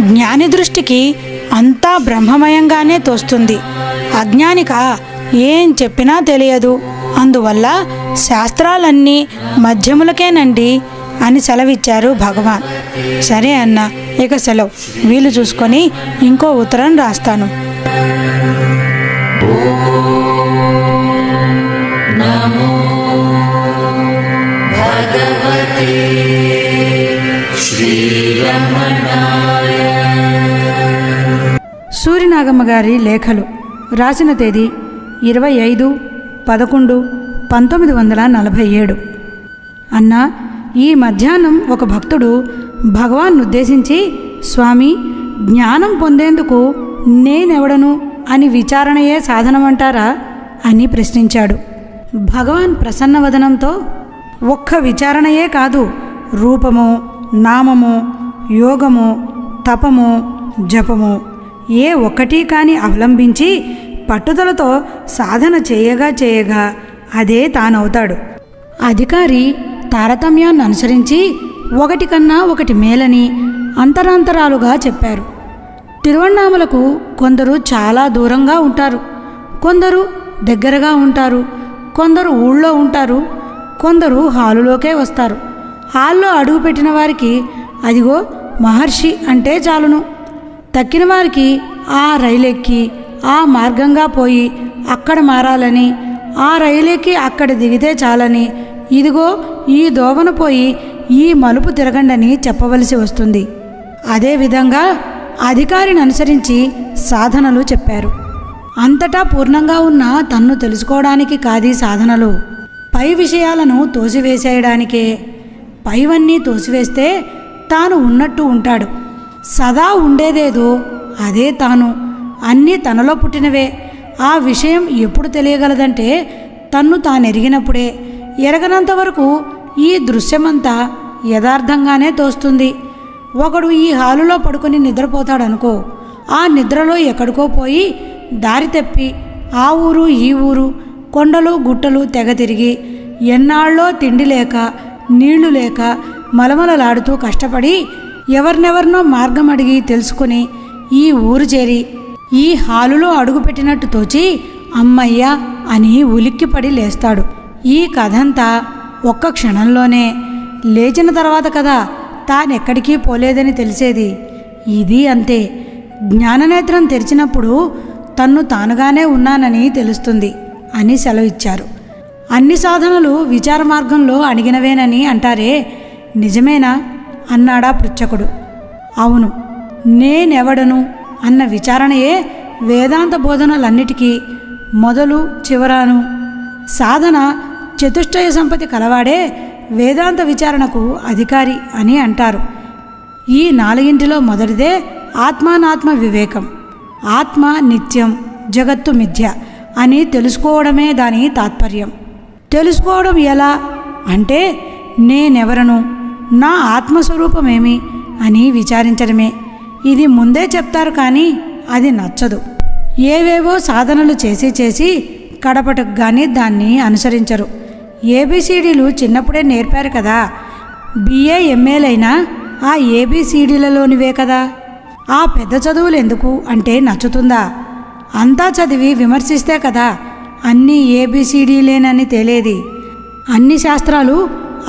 జ్ఞాని దృష్టికి అంతా బ్రహ్మమయంగానే తోస్తుంది. అజ్ఞానిక ఏం చెప్పినా తెలియదు. అందువల్ల శాస్త్రాలన్నీ మధ్యములకేనండి అని సెలవిచ్చారు భగవాన్. సరే అన్న, ఇక సెలవు. వీలు చూసుకొని ఇంకో ఉత్తరం రాస్తాను. సూర్యనాగమ్మ గారి లేఖలు రాసిన తేదీ 25/11/1947. అన్నా, ఈ మధ్యాహ్నం ఒక భక్తుడు భగవాన్ ఉద్దేశించి, స్వామి, జ్ఞానం పొందేందుకు నేనెవడను అని విచారణయే సాధనమంటారా అని ప్రశ్నించాడు. భగవాన్ ప్రసన్నవదనంతో, ఒక్క విచారణయే కాదు, రూపము, నామము, యోగము, తపము, జపము ఏ ఒక్కటి కాని అవలంబించి పట్టుదలతో సాధన చేయగా అదే తానవుతాడు. అధికారి తారతమ్యాన్ని అనుసరించి ఒకటి కన్నా ఒకటి మేలని అంతరాంతరాలుగా చెప్పారు. తిరువణ్ణామలకు కొందరు చాలా దూరంగా ఉంటారు, కొందరు దగ్గరగా ఉంటారు, కొందరు ఊళ్ళో ఉంటారు, కొందరు హాలులోకే వస్తారు. హాల్లో అడుగుపెట్టిన వారికి అదిగో మహర్షి అంటే చాలును. తక్కిన వారికి ఆ రైలెక్కి ఆ మార్గంగా పోయి అక్కడ మారాలని, ఆ రైలెక్కి అక్కడ దిగితే చాలని, ఇదిగో ఈ దోవన పోయి ఈ మలుపు తిరగండని చెప్పవలసి వస్తుంది. అదేవిధంగా అధికారిని అనుసరించి సాధనలు చెప్పారు. అంతటా పూర్ణంగా ఉన్న తన్ను తెలుసుకోవడానికి కాదీ సాధనలు, పై విషయాలను తోసివేసేయడానికే. పైవన్నీ తోసివేస్తే తాను ఉన్నట్టు ఉంటాడు. సదా ఉండేదేదో అదే తాను, అన్నీ తనలో పుట్టినవే. ఆ విషయం ఎప్పుడు తెలియగలదంటే తన్ను తానెరిగినప్పుడే. ఎరగనంత వరకు ఈ దృశ్యమంతా యథార్థంగానే తోస్తుంది. ఒకడు ఈ హాలులో పడుకొని నిద్రపోతాడనుకో, ఆ నిద్రలో ఎక్కడికో పోయి దారి తప్పి ఆ ఊరు ఈ ఊరు, కొండలు గుట్టలు తెగ తిరిగి ఎన్నాళ్ళో తిండి లేక నీళ్లు లేక మలమలలాడుతూ కష్టపడి ఎవరినెవరినో మార్గం అడిగి తెలుసుకుని ఈ ఊరు చేరి ఈ హాలులో అడుగుపెట్టినట్టు తోచి అమ్మయ్య అని ఉలిక్కిపడి లేస్తాడు. ఈ కథంతా ఒక్క క్షణంలోనే. లేచిన తర్వాత కదా తానెక్కడికి పోలేదని తెలిసేది. ఇది అంతే. జ్ఞాననేత్రం తెరిచినప్పుడు తన్ను తానుగానే ఉన్నానని తెలుస్తుంది అని సెలవిచ్చారు. అన్ని సాధనలు విచార మార్గంలో అణిగినవేనని అంటారే, నిజమేనా అన్నాడా పృచ్ఛకుడు. అవును, నేనెవడను అన్న విచారణయే వేదాంత బోధనలన్నిటికీ మొదలు చివరాను. సాధన చతుష్టయ సంపత్తి కలవాడే వేదాంత విచారణకు అధికారి అని అంటారు. ఈ నాలుగింటిలో మొదటిదే ఆత్మానాత్మ వివేకం. ఆత్మ నిత్యం, జగత్తు మిథ్య అని తెలుసుకోవడమే దాని తాత్పర్యం. తెలుసుకోవడం ఎలా అంటే నేనెవరను, నా ఆత్మస్వరూపమేమి అని విచారించడమే. ఇది ముందే చెప్తారు కానీ అది నచ్చదు. ఏవేవో సాధనలు చేసి కడపటకు కానీ దాన్ని అనుసరించరు. ఏబిసిడీలు చిన్నప్పుడే నేర్పారు కదా. బిఏ ఎంఏలైనా ఆ ఏబిసిడీలలోనివే కదా. ఆ పెద్ద చదువులు ఎందుకు అంటే నచ్చుతుందా? అంతా చదివి విమర్శిస్తే కదా అన్నీ ఏబిసిడీలేనని తేలేది. అన్ని శాస్త్రాలు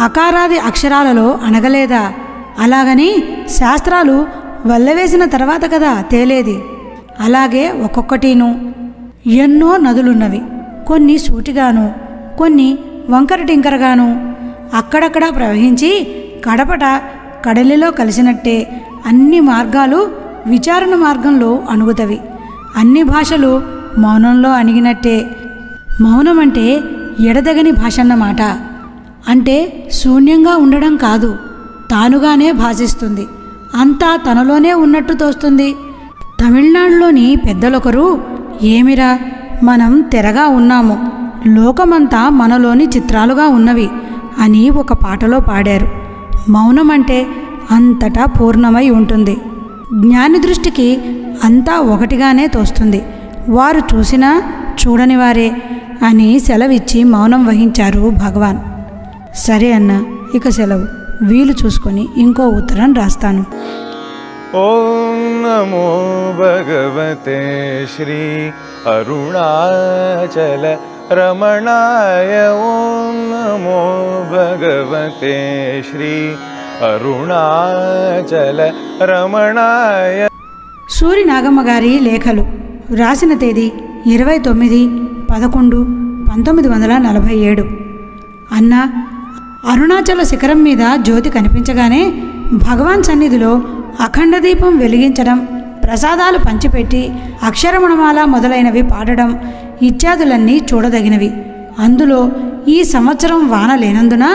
అకారాది అక్షరాలలో అనగలేదా? అలాగని శాస్త్రాలు వల్లవేసిన తర్వాత కదా తేలేది. అలాగే ఒక్కొక్కటిను. ఎన్నో నదులున్నవి, కొన్ని సూటిగాను, కొన్ని వంకర టింకరగాను అక్కడక్కడ ప్రవహించి కడపట కడలిలో కలిసినట్టే అన్ని మార్గాలు విచారణ మార్గంలో అణుగుతవి. అన్ని భాషలు మౌనంలో అణిగినట్టే. మౌనం అంటే ఎడదగని భాష అన్నమాట. అంటే శూన్యంగా ఉండడం కాదు, తానుగానే భాషిస్తుంది. అంతా తనలోనే ఉన్నట్టు తోస్తుంది. తమిళనాడులోని పెద్దలొకరు, ఏమిరా మనం తెరగా ఉన్నాము, లోకమంతా మనలోని చిత్రాలుగా ఉన్నవి అని ఒక పాటలో పాడారు. మౌనం అంటే అంతటా పూర్ణమై ఉంటుంది. జ్ఞాని దృష్టికి అంతా ఒకటిగానే తోస్తుంది. వారు చూసినా చూడని వారే. అని సెలవిచ్చి మౌనం వహించారు భగవాన్. సరే అన్న, ఇక సెలవు. వీలు చూసుకొని ఇంకో ఉత్తరం రాస్తాను. ఓం నమో భగవతే శ్రీ అరుణాచల రమణాయ. ఓం నమో భగవతే శ్రీ అరుణాచల రమణాయ. సూరి నాగమ్మ గారి లేఖలు. రాసిన తేదీ 29/11/1947. అన్న, అరుణాచల శిఖరం మీద జ్యోతి కనిపించగానే భగవాన్ సన్నిధిలో అఖండ దీపం వెలిగించడం, ప్రసాదాలు పంచిపెట్టి అక్షరమణమాల మొదలైనవి పాడడం ఇత్యాదులన్నీ చూడదగినవి. అందులో ఈ సంవత్సరం వాన లేనందున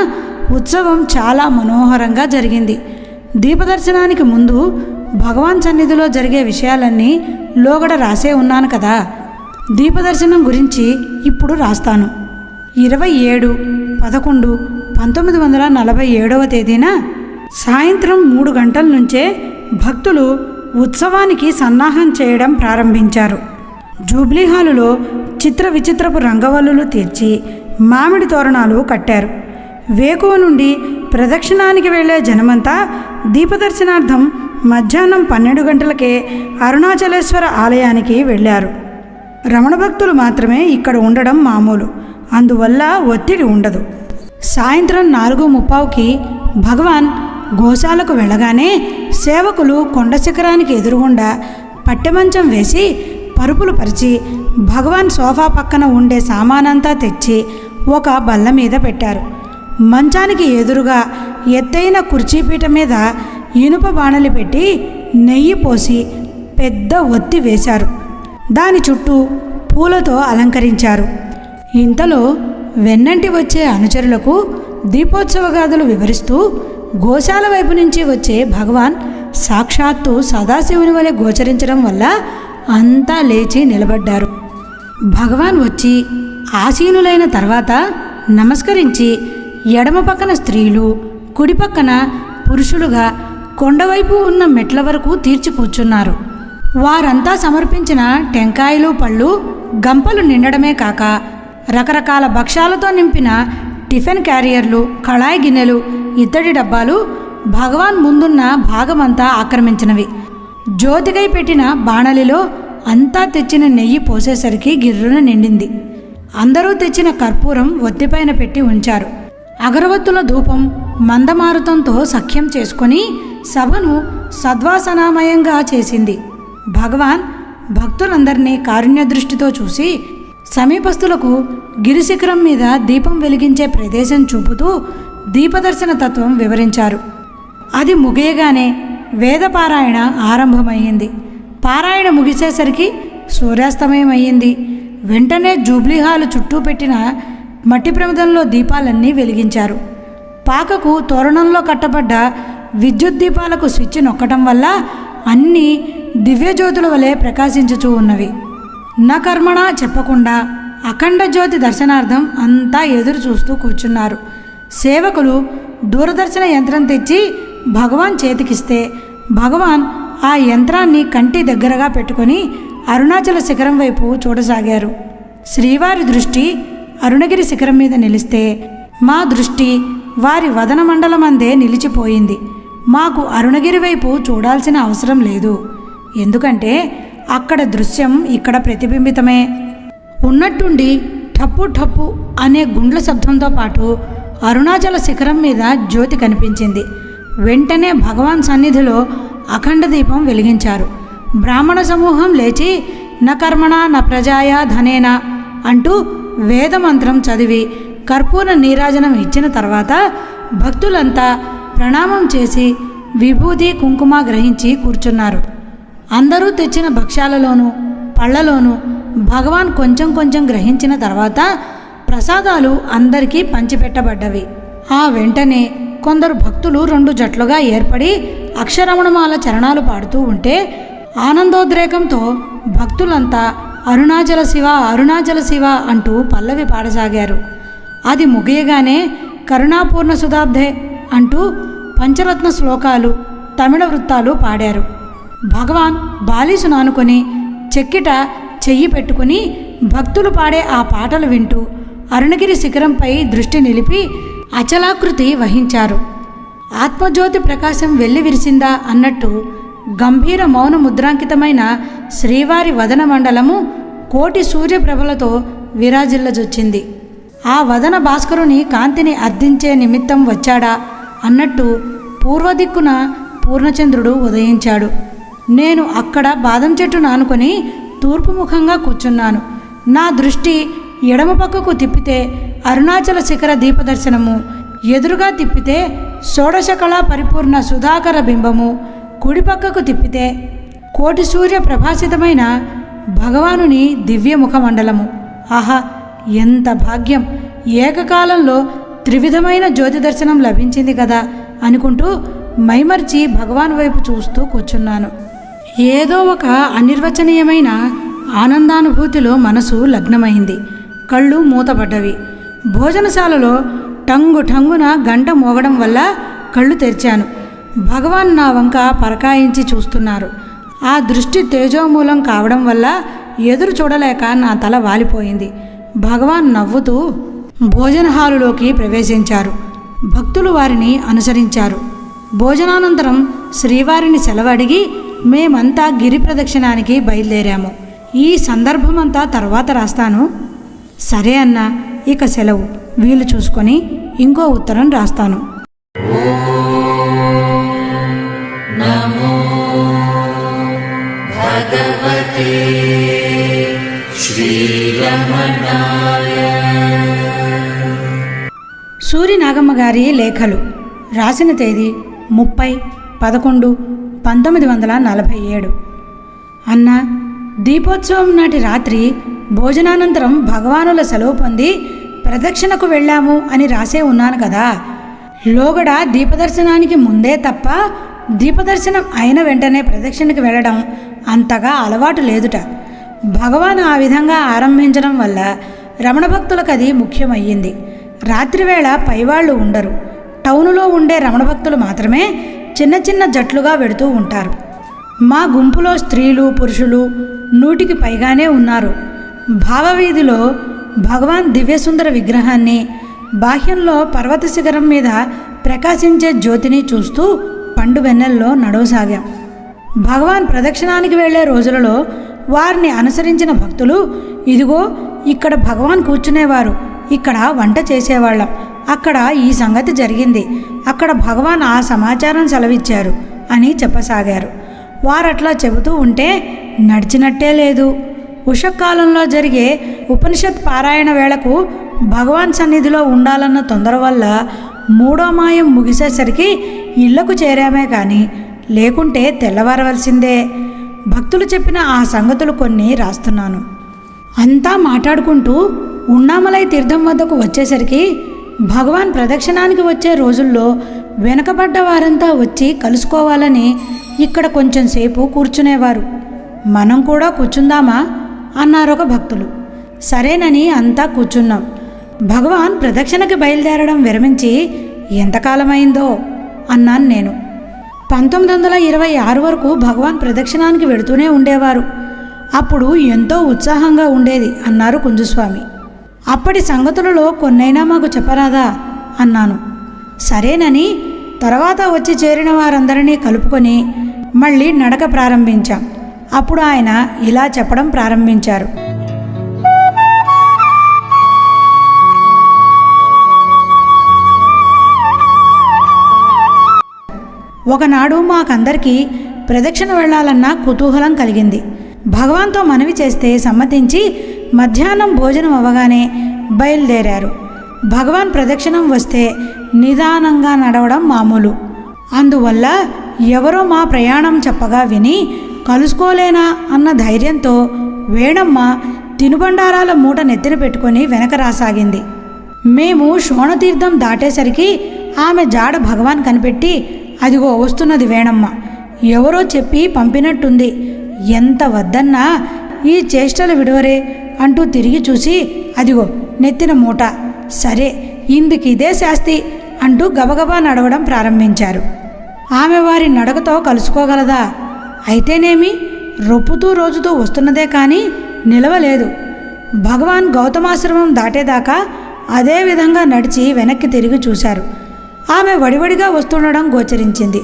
ఉత్సవం చాలా మనోహరంగా జరిగింది. దీపదర్శనానికి ముందు భగవాన్ సన్నిధిలో జరిగే విషయాలన్నీ లోగడ రాసే ఉన్నాను కదా. దీపదర్శనం గురించి ఇప్పుడు రాస్తాను. 27/11/1947 సాయంత్రం 3 గంటల నుంచే భక్తులు ఉత్సవానికి సన్నాహం చేయడం ప్రారంభించారు. జూబ్లీ హాలులో చిత్ర విచిత్రపు రంగవల్లులు తీర్చి మామిడి తోరణాలు కట్టారు. వేకువ నుండి ప్రదక్షిణానికి వెళ్లే జనమంతా దీపదర్శనార్థం మధ్యాహ్నం 12 గంటలకే అరుణాచలేశ్వర ఆలయానికి వెళ్ళారు. రమణ భక్తులు మాత్రమే ఇక్కడ ఉండడం మామూలు, అందువల్ల ఒత్తిడి ఉండదు. సాయంత్రం 4:30కి భగవాన్ గోశాలకు వెళ్ళగానే సేవకులు కొండ శిఖరానికి ఎదురుగుండా పట్టెమంచం వేసి పరుపులు పరిచి భగవాన్ సోఫా పక్కన ఉండే సామానంతా తెచ్చి ఒక బల్ల మీద పెట్టారు. మంచానికి ఎదురుగా ఎత్తైన కుర్చీపీట మీద ఇనుప బాణలి పెట్టి నెయ్యి పోసి పెద్ద ఒత్తి వేశారు. దాని చుట్టూ పూలతో అలంకరించారు. ఇంతలో వెన్నంటి వచ్చే అనుచరులకు దీపోత్సవ గాథలు వివరిస్తూ గోశాల వైపు నుంచి వచ్చే భగవాన్ సాక్షాత్తు సదాశివుని వలె గోచరించడం వల్ల అంతా లేచి నిలబడ్డారు. భగవాన్ వచ్చి ఆసీనులైన తర్వాత నమస్కరించి ఎడమ పక్కన స్త్రీలు, కుడి పక్కన పురుషులుగా కొండవైపు ఉన్న మెట్ల వరకు తీర్చి కూర్చున్నారు. వారంతా సమర్పించిన టెంకాయలు, పళ్ళు, గంపలు నిండడమే కాక రకరకాల భక్ష్యాలతో నింపిన టిఫిన్ క్యారియర్లు, కళాయి గిన్నెలు, ఇత్తడి డబ్బాలు భగవాన్ ముందున్న భాగమంతా ఆక్రమించినవి. జ్యోతికై పెట్టిన బాణలిలో అంతా తెచ్చిన నెయ్యి పోసేసరికి గిర్రున నిండింది. అందరూ తెచ్చిన కర్పూరం ఒత్తిపైన పెట్టి ఉంచారు. అగరవత్తుల ధూపం మందమారుతంతో సఖ్యం చేసుకొని సభను సద్వాసనామయంగా చేసింది. భగవాన్ భక్తులందరినీ కారుణ్య దృష్టితో చూసి సమీపస్తులకు గిరిశిఖరం మీద దీపం వెలిగించే ప్రదేశం చూపుతూ దీపదర్శన తత్వం వివరించారు. అది ముగియగానే వేదపారాయణ ఆరంభమయ్యింది. పారాయణ ముగిసేసరికి సూర్యాస్తమయం అయ్యింది. వెంటనే జూబ్లీ హాలు చుట్టూ పెట్టిన మట్టి ప్రమిదంలో దీపాలన్నీ వెలిగించారు. పాకకు తోరణంలో కట్టబడ్డ విద్యుత్ దీపాలకు స్విచ్ నొక్కటం వల్ల అన్నీ దివ్యజ్యోతుల వలె ప్రకాశించుచూ ఉన్నవి. నా కర్మణ చెప్పకుండా అఖండ జ్యోతి దర్శనార్థం అంతా ఎదురు చూస్తూ కూర్చున్నారు. సేవకులు దూరదర్శన యంత్రం తెచ్చి భగవాన్ చేతికిస్తే భగవాన్ ఆ యంత్రాన్ని కంటి దగ్గరగా పెట్టుకొని అరుణాచల శిఖరం వైపు చూడసాగారు. శ్రీవారి దృష్టి అరుణగిరి శిఖరం మీద నిలిస్తే మా దృష్టి వారి వదన మండలమందే నిలిచిపోయింది. మాకు అరుణగిరి వైపు చూడాల్సిన అవసరం లేదు, ఎందుకంటే అక్కడ దృశ్యం ఇక్కడ ప్రతిబింబితమే. ఉన్నట్టుండి ఠప్పు ఠప్పు అనే గుండ్ల శబ్దంతో పాటు అరుణాచల శిఖరం మీద జ్యోతి కనిపించింది. వెంటనే భగవాన్ సన్నిధిలో అఖండ దీపం వెలిగించారు. బ్రాహ్మణ సమూహం లేచి న కర్మణ న ప్రజాయ ధనేన అంటూ వేదమంత్రం చదివి కర్పూర నీరాజనం ఇచ్చిన తర్వాత భక్తులంతా ప్రణామం చేసి విభూతి కుంకుమ గ్రహించి కూర్చున్నారు. అందరూ తెచ్చిన భక్ష్యాలలోనూ పళ్లలోనూ భగవాన్ కొంచెం కొంచెం గ్రహించిన తర్వాత ప్రసాదాలు అందరికీ పంచిపెట్టబడ్డవి. ఆ వెంటనే కొందరు భక్తులు 2 జట్లుగా ఏర్పడి అక్షరమణమాల చరణాలు పాడుతూ ఉంటే ఆనందోద్రేకంతో భక్తులంతా అరుణాచల శివ అరుణాచల శివ అంటూ పల్లవి పాడసాగారు. అది ముగియగానే కరుణాపూర్ణ సుధాబ్దే అంటూ పంచరత్న శ్లోకాలు, తమిళ వృత్తాలు పాడారు. భగవాన్ బాలీసును ఆనుకొని చెక్కిట చెయ్యి పెట్టుకుని భక్తులు పాడే ఆ పాటలు వింటూ అరుణగిరి శిఖరంపై దృష్టి నిలిపి అచలాకృతి వహించారు. ఆత్మజ్యోతి ప్రకాశం వెల్లి విరిసిందా అన్నట్టు గంభీర మౌన ముద్రాంకితమైన శ్రీవారి వదన మండలము కోటి సూర్యప్రభలతో విరాజిల్లజొచ్చింది. ఆ వదన భాస్కరుని కాంతిని అర్ధించే నిమిత్తం వచ్చాడా అన్నట్టు పూర్వదిక్కున పూర్ణచంద్రుడు ఉదయించాడు. నేను అక్కడ బాదం చెట్టును ఆనుకొని తూర్పు ముఖంగా కూర్చున్నాను. నా దృష్టి ఎడమ పక్కకు తిప్పితే అరుణాచల శిఖర దీపదర్శనము, ఎదురుగా తిప్పితే షోడశకళా పరిపూర్ణ సుధాకర బింబము, కుడి పక్కకు తిప్పితే కోటి సూర్య ప్రభాసితమైన భగవానుని దివ్యముఖ మండలము. ఆహా, ఎంత భాగ్యం! ఏకకాలంలో త్రివిధమైన జ్యోతి దర్శనం లభించింది కదా అనుకుంటూ మైమర్చి భగవాన్ వైపు చూస్తూ కూర్చున్నాను. ఏదో ఒక అనిర్వచనీయమైన ఆనందానుభూతిలో మనసు లగ్నమైంది. కళ్ళు మూతపడ్డవి. భోజనశాలలో టంగు టంగున గంట మోగడం వల్ల కళ్ళు తెరిచాను. భగవాన్ నా వంక పరకాయించి చూస్తున్నారు. ఆ దృష్టి తేజోమూలం కావడం వల్ల ఎదురు చూడలేక నా తల వాలిపోయింది. భగవాన్ నవ్వుతూ భోజన హాలులోకి ప్రవేశించారు. భక్తులు వారిని అనుసరించారు. భోజనానంతరం శ్రీవారిని సెలవడిగి మేమంతా గిరి ప్రదక్షిణానికి బయలుదేరాము. ఈ సందర్భమంతా తర్వాత రాస్తాను. సరే అన్నా, ఇక సెలవు. వీలు చూసుకొని ఇంకో ఉత్తరం రాస్తాను. నమో భగవతే శ్రీరమణాయ. సూరినాగమ్మ గారి లేఖలు. రాసిన తేదీ 30/11/1947. అన్న, దీపోత్సవం నాటి రాత్రి భోజనానంతరం భగవానుల సెలవు పొంది ప్రదక్షిణకు వెళ్ళాము అని రాసే ఉన్నాను కదా. లోగడ దీపదర్శనానికి ముందే తప్ప దీపదర్శనం అయిన వెంటనే ప్రదక్షిణకు వెళ్ళడం అంతగా అలవాటు లేదుట. భగవాన్ ఆ విధంగా ఆరంభించడం వల్ల రమణ భక్తులకు అది ముఖ్యమయ్యింది. రాత్రివేళ పైవాళ్ళు ఉండరు. టౌనులో ఉండే రమణ భక్తులు మాత్రమే చిన్న చిన్న జట్లుగా వెడుతూ ఉంటారు. మా గుంపులో స్త్రీలు పురుషులు 100కి పైగానే ఉన్నారు. భావవీధిలో భగవాన్ దివ్యసుందర విగ్రహాన్ని, బాహ్యంలో పర్వత శిఖరం మీద ప్రకాశించే జ్యోతిని చూస్తూ పండు వెన్నెల్లో నడవసాగాం. భగవాన్ ప్రదక్షిణానికి వెళ్లే రోజులలో వారిని అనుసరించిన భక్తులు, ఇదిగో ఇక్కడ భగవాన్ కూర్చునేవారు, ఇక్కడ వంట చేసేవాళ్ళం, అక్కడ ఈ సంగతి జరిగింది, అక్కడ భగవాన్ ఆ సమాచారం సెలవిచ్చారు అని చెప్పసాగారు. వారట్లా చెబుతూ ఉంటే నడిచినట్టే లేదు. ఉషకాలంలో జరిగే ఉపనిషత్ పారాయణ వేళకు భగవాన్ సన్నిధిలో ఉండాలన్న తొందర వల్ల 3వ మాయం ముగిసేసరికి ఇళ్లకు చేరామే కానీ లేకుంటే తెల్లవారవలసిందే. భక్తులు చెప్పిన ఆ సంగతులు కొన్ని రాస్తున్నాను. అంతా మాట్లాడుకుంటూ ఉన్నామలై తీర్థం వద్దకు వచ్చేసరికి భగవాన్ ప్రదక్షిణానికి వచ్చే రోజుల్లో వెనకబడ్డ వారంతా వచ్చి కలుసుకోవాలని ఇక్కడ కొంచెం సేపు కూర్చునేవారు. మనం కూడా కూర్చుందామా అన్నారొక భక్తులు. సరేనని అంతా కూర్చున్నాం. భగవాన్ ప్రదక్షిణకి బయలుదేరడం విరమించి ఎంతకాలమైందో అన్నాను నేను. 1926 వరకు భగవాన్ ప్రదక్షిణానికి వెడుతూనే ఉండేవారు. అప్పుడు ఎంతో ఉత్సాహంగా ఉండేది అన్నారు కుంజుస్వామి. అప్పటి సంగతులలో కొన్నైనా మాకు చెప్పరాదా అన్నాను. సరేనని తర్వాత వచ్చి చేరిన వారందరినీ కలుపుకొని మళ్ళీ నడక ప్రారంభించాం. అప్పుడు ఆయన ఇలా చెప్పడం ప్రారంభించారు. ఒకనాడు మాకందరికీ ప్రదక్షిణ వెళ్లాలన్న కుతూహలం కలిగింది. భగవాన్తో మనవి చేస్తే సమ్మతించి మధ్యాహ్నం భోజనం అవ్వగానే బయలుదేరారు. భగవాన్ ప్రదక్షిణం వస్తే నిదానంగా నడవడం మామూలు. అందువల్ల ఎవరో మా ప్రయాణం చెప్పగా విని కలుసుకోలేనా అన్న ధైర్యంతో వేణమ్మ తినుబండారాల మూట నెత్తిన పెట్టుకొని వెనక రాసాగింది. మేము శోణతీర్థం దాటేసరికి ఆమె జాడ భగవాన్ కనిపెట్టి, అదిగో వస్తున్నది వేణమ్మ, ఎవరో చెప్పి పంపినట్టుంది, ఎంత వద్దన్నా ఈ చేష్టలు విడవరే అంటూ తిరిగి చూసి, అదిగో నెత్తిన మూట, సరే ఇందుకిదే శాస్తి అంటూ గబగబా నడవడం ప్రారంభించారు. ఆమె వారి నడకతో కలుసుకోగలదా? అయితేనేమి, రొప్పుతూ రోజుతూ వస్తున్నదే కానీ నిలవలేదు. భగవాన్ గౌతమాశ్రమం దాటేదాకా అదే విధంగా నడిచి వెనక్కి తిరిగి చూశారు. ఆమె వడివడిగా వస్తుండడం గోచరించింది.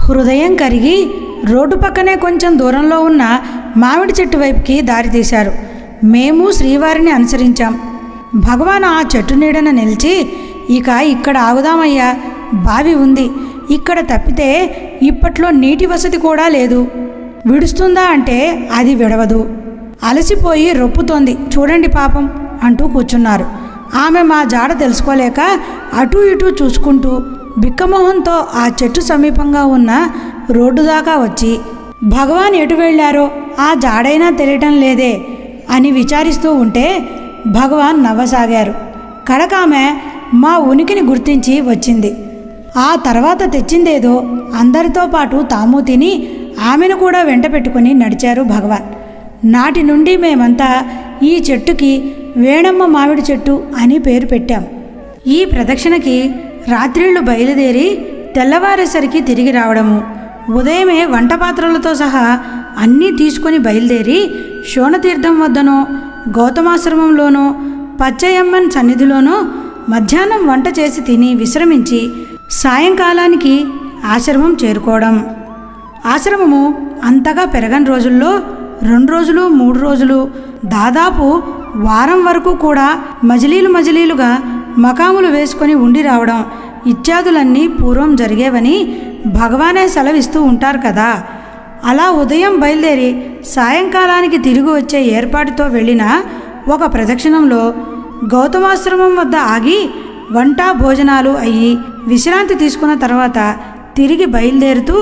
హృదయం కరిగి రోడ్డు పక్కనే కొంచెం దూరంలో ఉన్న మామిడి చెట్టు వైపుకి దారి తీశారు. మేము శ్రీవారిని అనుసరించాం. భగవాన్ ఆ చెట్టు నీడన నిలిచి, ఇక ఇక్కడ ఆగుదామయ్యా, బావి ఉంది, ఇక్కడ తప్పితే ఇప్పట్లో నీటి వసతి కూడా లేదు, విడుస్తుందా అంటే అది విడవదు, అలసిపోయి రొప్పుతోంది, చూడండి పాపం అంటూ కూర్చున్నారు. ఆమె మా జాడ తెలుసుకోలేక అటూ ఇటూ చూసుకుంటూ బిక్కమొహంతో ఆ చెట్టు సమీపంగా ఉన్న రోడ్డు దాకా వచ్చి, భగవాన్ ఎటు వెళ్ళారో ఆ జాడైనా తెలియటం లేదే అని విచారిస్తూ ఉంటే భగవాన్ నవ్వసాగారు. కడకామె మా ఉనికిని గుర్తించి వచ్చింది. ఆ తర్వాత తెచ్చిందేదో అందరితో పాటు తాము తిని ఆమెను కూడా వెంట పెట్టుకుని నడిచారు భగవాన్. నాటి నుండి మేమంతా ఈ చెట్టుకి వేణమ్మ మామిడి చెట్టు అని పేరు పెట్టాం. ఈ ప్రదక్షిణకి రాత్రిళ్ళు బయలుదేరి తెల్లవారేసరికి తిరిగి రావడము, ఉదయమే వంట పాత్రలతో సహా అన్నీ తీసుకొని బయలుదేరి శోణతీర్థం వద్దనో గౌతమాశ్రమంలోనో పచ్చయమ్మన్ సన్నిధిలోనో మధ్యాహ్నం వంట చేసి తిని విశ్రమించి సాయంకాలానికి ఆశ్రమం చేరుకోవడం. ఆశ్రమము అంతగా పెరగని రోజుల్లో 2 రోజులు 3 రోజులు దాదాపు వారం వరకు కూడా మజిలీలుగా మకాములు వేసుకొని ఉండి రావడం ఇత్యాదులన్నీ పూర్వం జరిగేవని భగవానే సెలవిస్తూ ఉంటారు కదా. అలా ఉదయం బయలుదేరి సాయంకాలానికి తిరిగి వచ్చే ఏర్పాటుతో వెళ్ళిన ఒక ప్రదక్షిణంలో గౌతమాశ్రమం వద్ద ఆగి వంట భోజనాలు అయ్యి విశ్రాంతి తీసుకున్న తర్వాత తిరిగి బయలుదేరుతూ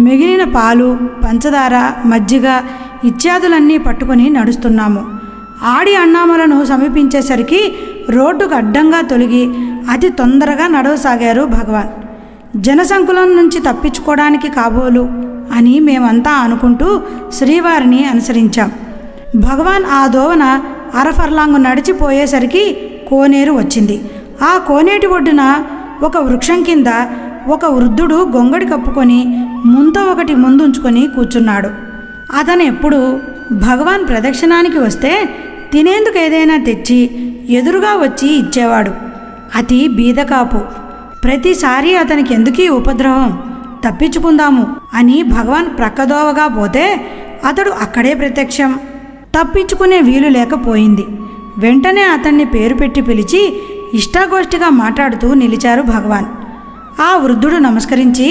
మిగిలిన పాలు, పంచదార, మజ్జిగ ఇత్యాదులన్నీ పట్టుకొని నడుస్తున్నాము. ఆడి అన్నామలను సమీపించేసరికి రోడ్డుకు అడ్డంగా తొలగి అతి తొందరగా నడవసాగారు భగవాన్. జనసంకులం నుంచి తప్పించుకోవడానికి కాబోలు అని మేమంతా అనుకుంటూ శ్రీవారిని అనుసరించాం. భగవాన్ ఆ దోవన అరఫర్లాంగు నడిచిపోయేసరికి కోనేరు వచ్చింది. ఆ కోనేటి ఒడ్డున ఒక వృక్షం కింద ఒక వృద్ధుడు గొంగడి కప్పుకొని ముంత ఒకటి ముందుంచుకొని కూర్చున్నాడు. అతను ఎప్పుడు భగవాన్ ప్రదక్షిణానికి వస్తే తినేందుకు ఏదైనా తెచ్చి ఎదురుగా వచ్చి ఇచ్చేవాడు. అతి బీదకాపు. ప్రతిసారి అతనికి ఎందుకీ ఉపద్రవం, తప్పించుకుందాము అని భగవాన్ ప్రక్కదోవగా పోతే అతడు అక్కడే ప్రత్యక్షం. తప్పించుకునే వీలు లేకపోయింది. వెంటనే అతన్ని పేరు పెట్టి పిలిచి ఇష్టాగోష్ఠిగా మాట్లాడుతూ నిలిచారు భగవాన్. ఆ వృద్ధుడు నమస్కరించి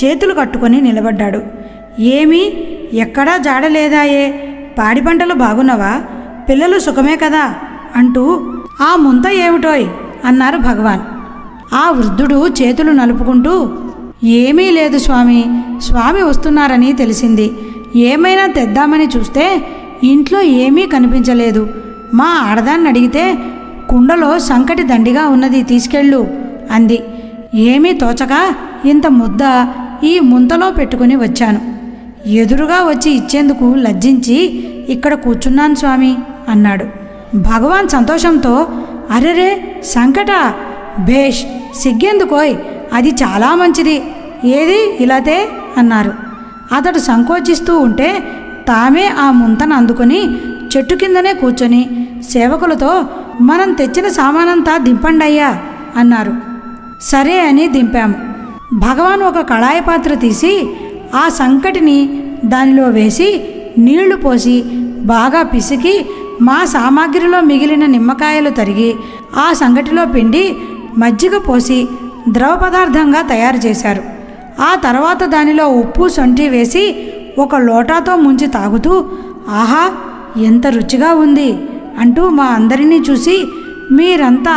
చేతులు కట్టుకొని నిలబడ్డాడు. ఏమీ ఎక్కడా జాడలేదాయే, పాడి పంటలు బాగున్నవా, పిల్లలు సుఖమే కదా అంటూ ఆ ముంత ఏమిటోయ్ అన్నారు భగవాన్. ఆ వృద్ధుడు చేతులు నలుపుకుంటూ, ఏమీ లేదు స్వామి, స్వామి వస్తున్నారని తెలిసింది, ఏమైనా తెద్దామని చూస్తే ఇంట్లో ఏమీ కనిపించలేదు. మా ఆడదాన్ని అడిగితే కుండలో సంకటి దండిగా ఉన్నది, తీసుకెళ్ళు అంది. ఏమీ తోచక ఇంత ముద్ద ఈ ముంతలో పెట్టుకుని వచ్చాను. ఎదురుగా వచ్చి ఇచ్చేందుకు లజ్జించి ఇక్కడ కూర్చున్నాను స్వామి అన్నాడు. భగవాన్ సంతోషంతో, అరెరే సంకట, భేష్, సిగ్గెందుకోయ్, అది చాలా మంచిది, ఏది ఇలాతే అన్నారు. అతడు సంకోచిస్తూ ఉంటే తామే ఆ ముంతను అందుకొని చెట్టు కిందనే కూర్చొని సేవకులతో, మనం తెచ్చిన సామానంతా దింపండయ్యా అన్నారు. సరే అని దింపాము. భగవాన్ ఒక కళాయి పాత్ర తీసి ఆ సంకటిని దానిలో వేసి నీళ్లు పోసి బాగా పిసికి మా సామాగ్రిలో మిగిలిన నిమ్మకాయలు తరిగి ఆ సంగటిలో పిండి మజ్జిగ పోసి ద్రవ పదార్థంగా తయారు చేశారు. ఆ తర్వాత దానిలో ఉప్పు, సొంఠి వేసి ఒక లోటాతో ముంచి తాగుతూ, ఆహా ఎంత రుచిగా ఉంది అంటూ మా అందరినీ చూసి, మీరంతా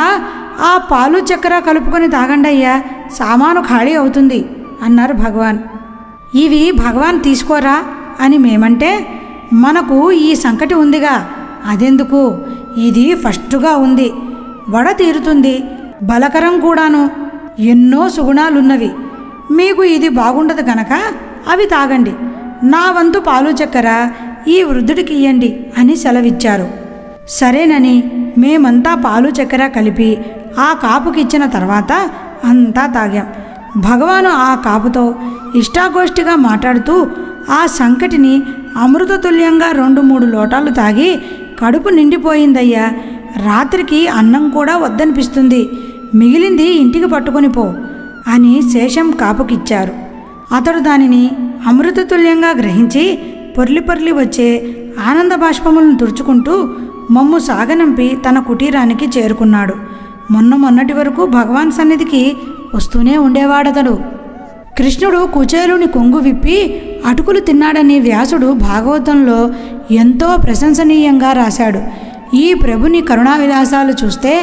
ఆ పాలు చక్కెర కలుపుకొని తాగండయ్యా, సామాను ఖాళీ అవుతుంది అన్నారు భగవాన్. ఇవి భగవాన్ తీసుకోరా అని మేమంటే, మనకు ఈ సంకటి ఉందిగా, అదెందుకు, ఇది ఫస్టుగా ఉంది, వడ తీరుతుంది, బలకరం కూడాను, ఎన్నో సుగుణాలున్నవి, మీకు ఇది బాగుండదు కనుక అవి తాగండి, నా వంతు పాలు చక్కెర ఈ వృద్ధుడికి ఇయ్యండి అని సెలవిచ్చారు. సరేనని మేమంతా పాలు చక్కెర కలిపి ఆ కాపుకిచ్చిన తర్వాత అంతా తాగాం. భగవాను ఆ కాపుతో ఇష్టాగోష్ఠిగా మాట్లాడుతూ ఆ సంకటిని అమృతతుల్యంగా 2-3 లోటాలు తాగి కడుపు నిండిపోయిందయ్యా, రాత్రికి అన్నం కూడా వద్దనిపిస్తుంది, మిగిలింది ఇంటికి పట్టుకొని పో అని శేషం కాపుకిచ్చారు. అతడు దానిని అమృతతుల్యంగా గ్రహించి పొర్లి పొర్లి వచ్చే ఆనంద బాష్పములను తుడుచుకుంటూ మమ్ము సాగనంపి తన కుటీరానికి చేరుకున్నాడు. మొన్నటి వరకు భగవాన్ సన్నిధికి వస్తూనే ఉండేవాడతడు. కృష్ణుడు కుచేలుని కొంగు విప్పి అటుకులు తిన్నాడని వ్యాసుడు భాగవతంలో ఎంతో ప్రశంసనీయంగా రాశాడు. ఈ ప్రభుని కరుణా విలాసాలు చూస్తే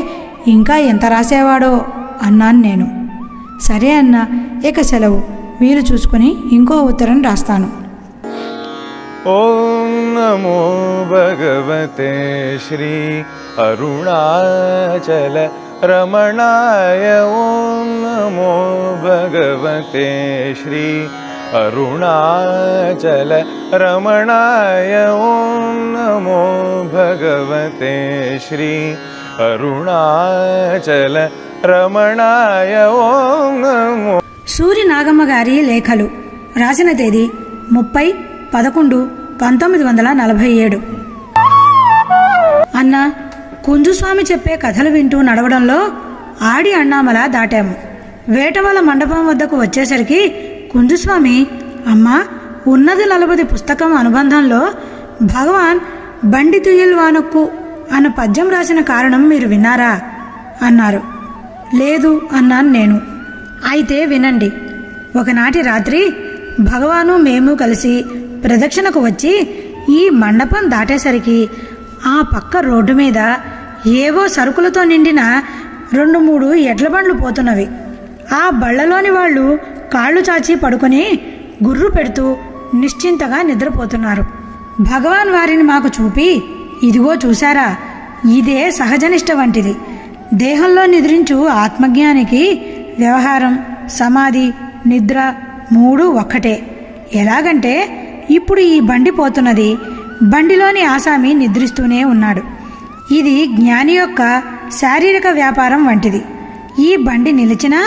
ఇంకా ఎంత రాసేవాడో అన్నాను నేను. సరే అన్న, ఇక సెలవు, వీలు చూసుకుని ఇంకో ఉత్తరం రాస్తాను. ఓం నమో భగవతే శ్రీ అరుణాచల రమణాయ. ఓం నమో భగవతే శ్రీ అరుణాచల రమణాయ. ఓం నమో భగవతే శ్రీ అరుణాచల రమణాయ. ఓం నమో. సూరి నాగమ్మ గారి లేఖలు, రాసిన తేదీ 30/11/1947. అన్న, కుంజుస్వామి చెప్పే కథలు వింటూ నడవడంలో ఆడి అన్నామల దాటాము. వేటవల మండపం వద్దకు వచ్చేసరికి కుంజుస్వామి, అమ్మా, ఉన్నది 40 పుస్తకం అనుబంధంలో భగవాన్ బండి తుయ్యల్ వానక్కు అన్న పద్యం రాసిన కారణం మీరు విన్నారా అన్నారు. లేదు అన్నాను నేను. అయితే వినండి. ఒకనాటి రాత్రి భగవాను మేము కలిసి ప్రదక్షిణకు వచ్చి ఈ మండపం దాటేసరికి ఆ పక్క రోడ్డు మీద ఏవో సరుకులతో నిండిన 2-3 ఎడ్ల బండ్లు పోతున్నవి. ఆ బళ్లలోని వాళ్ళు కాళ్ళు చాచి పడుకొని గుర్రు పెడుతూ నిశ్చింతగా నిద్రపోతున్నారు. భగవాన్ వారిని మాకు చూపి, ఇదిగో చూశారా, ఇదే సహజనిష్ట వంటిది. దేహంలో నిద్రించు ఆత్మజ్ఞానికి వ్యవహారం, సమాధి, నిద్ర 3 ఒక్కటే. ఎలాగంటే ఇప్పుడు ఈ బండి పోతున్నది, బండిలోని ఆసామి నిద్రిస్తూనే ఉన్నాడు. ఇది జ్ఞాని యొక్క శారీరక వ్యాపారం వంటిది. ఈ బండి నిలిచినా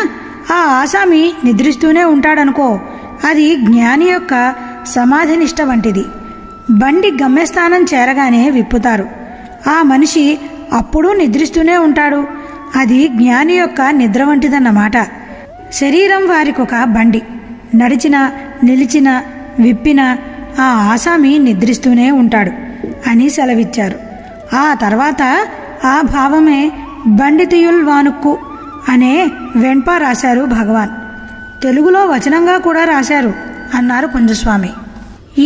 ఆ ఆసామి నిద్రిస్తూనే ఉంటాడనుకో, అది జ్ఞాని యొక్క సమాధినిష్ట వంటిది. బండి గమ్యస్థానం చేరగానే విప్పుతారు. ఆ మనిషి అప్పుడూ నిద్రిస్తూనే ఉంటాడు. అది జ్ఞాని యొక్క నిద్ర వంటిదన్నమాట. శరీరం వారికొక బండి. నడిచినా నిలిచినా విప్పినా ఆ ఆసామి నిద్రిస్తూనే ఉంటాడు అని సెలవిచ్చారు. ఆ తర్వాత ఆ భావమే బండి తుయ్యుల్ వానుక్కు అనే వెంప రాశారు భగవాన్. తెలుగులో వచనంగా కూడా రాశారు అన్నారు కుంజస్వామి.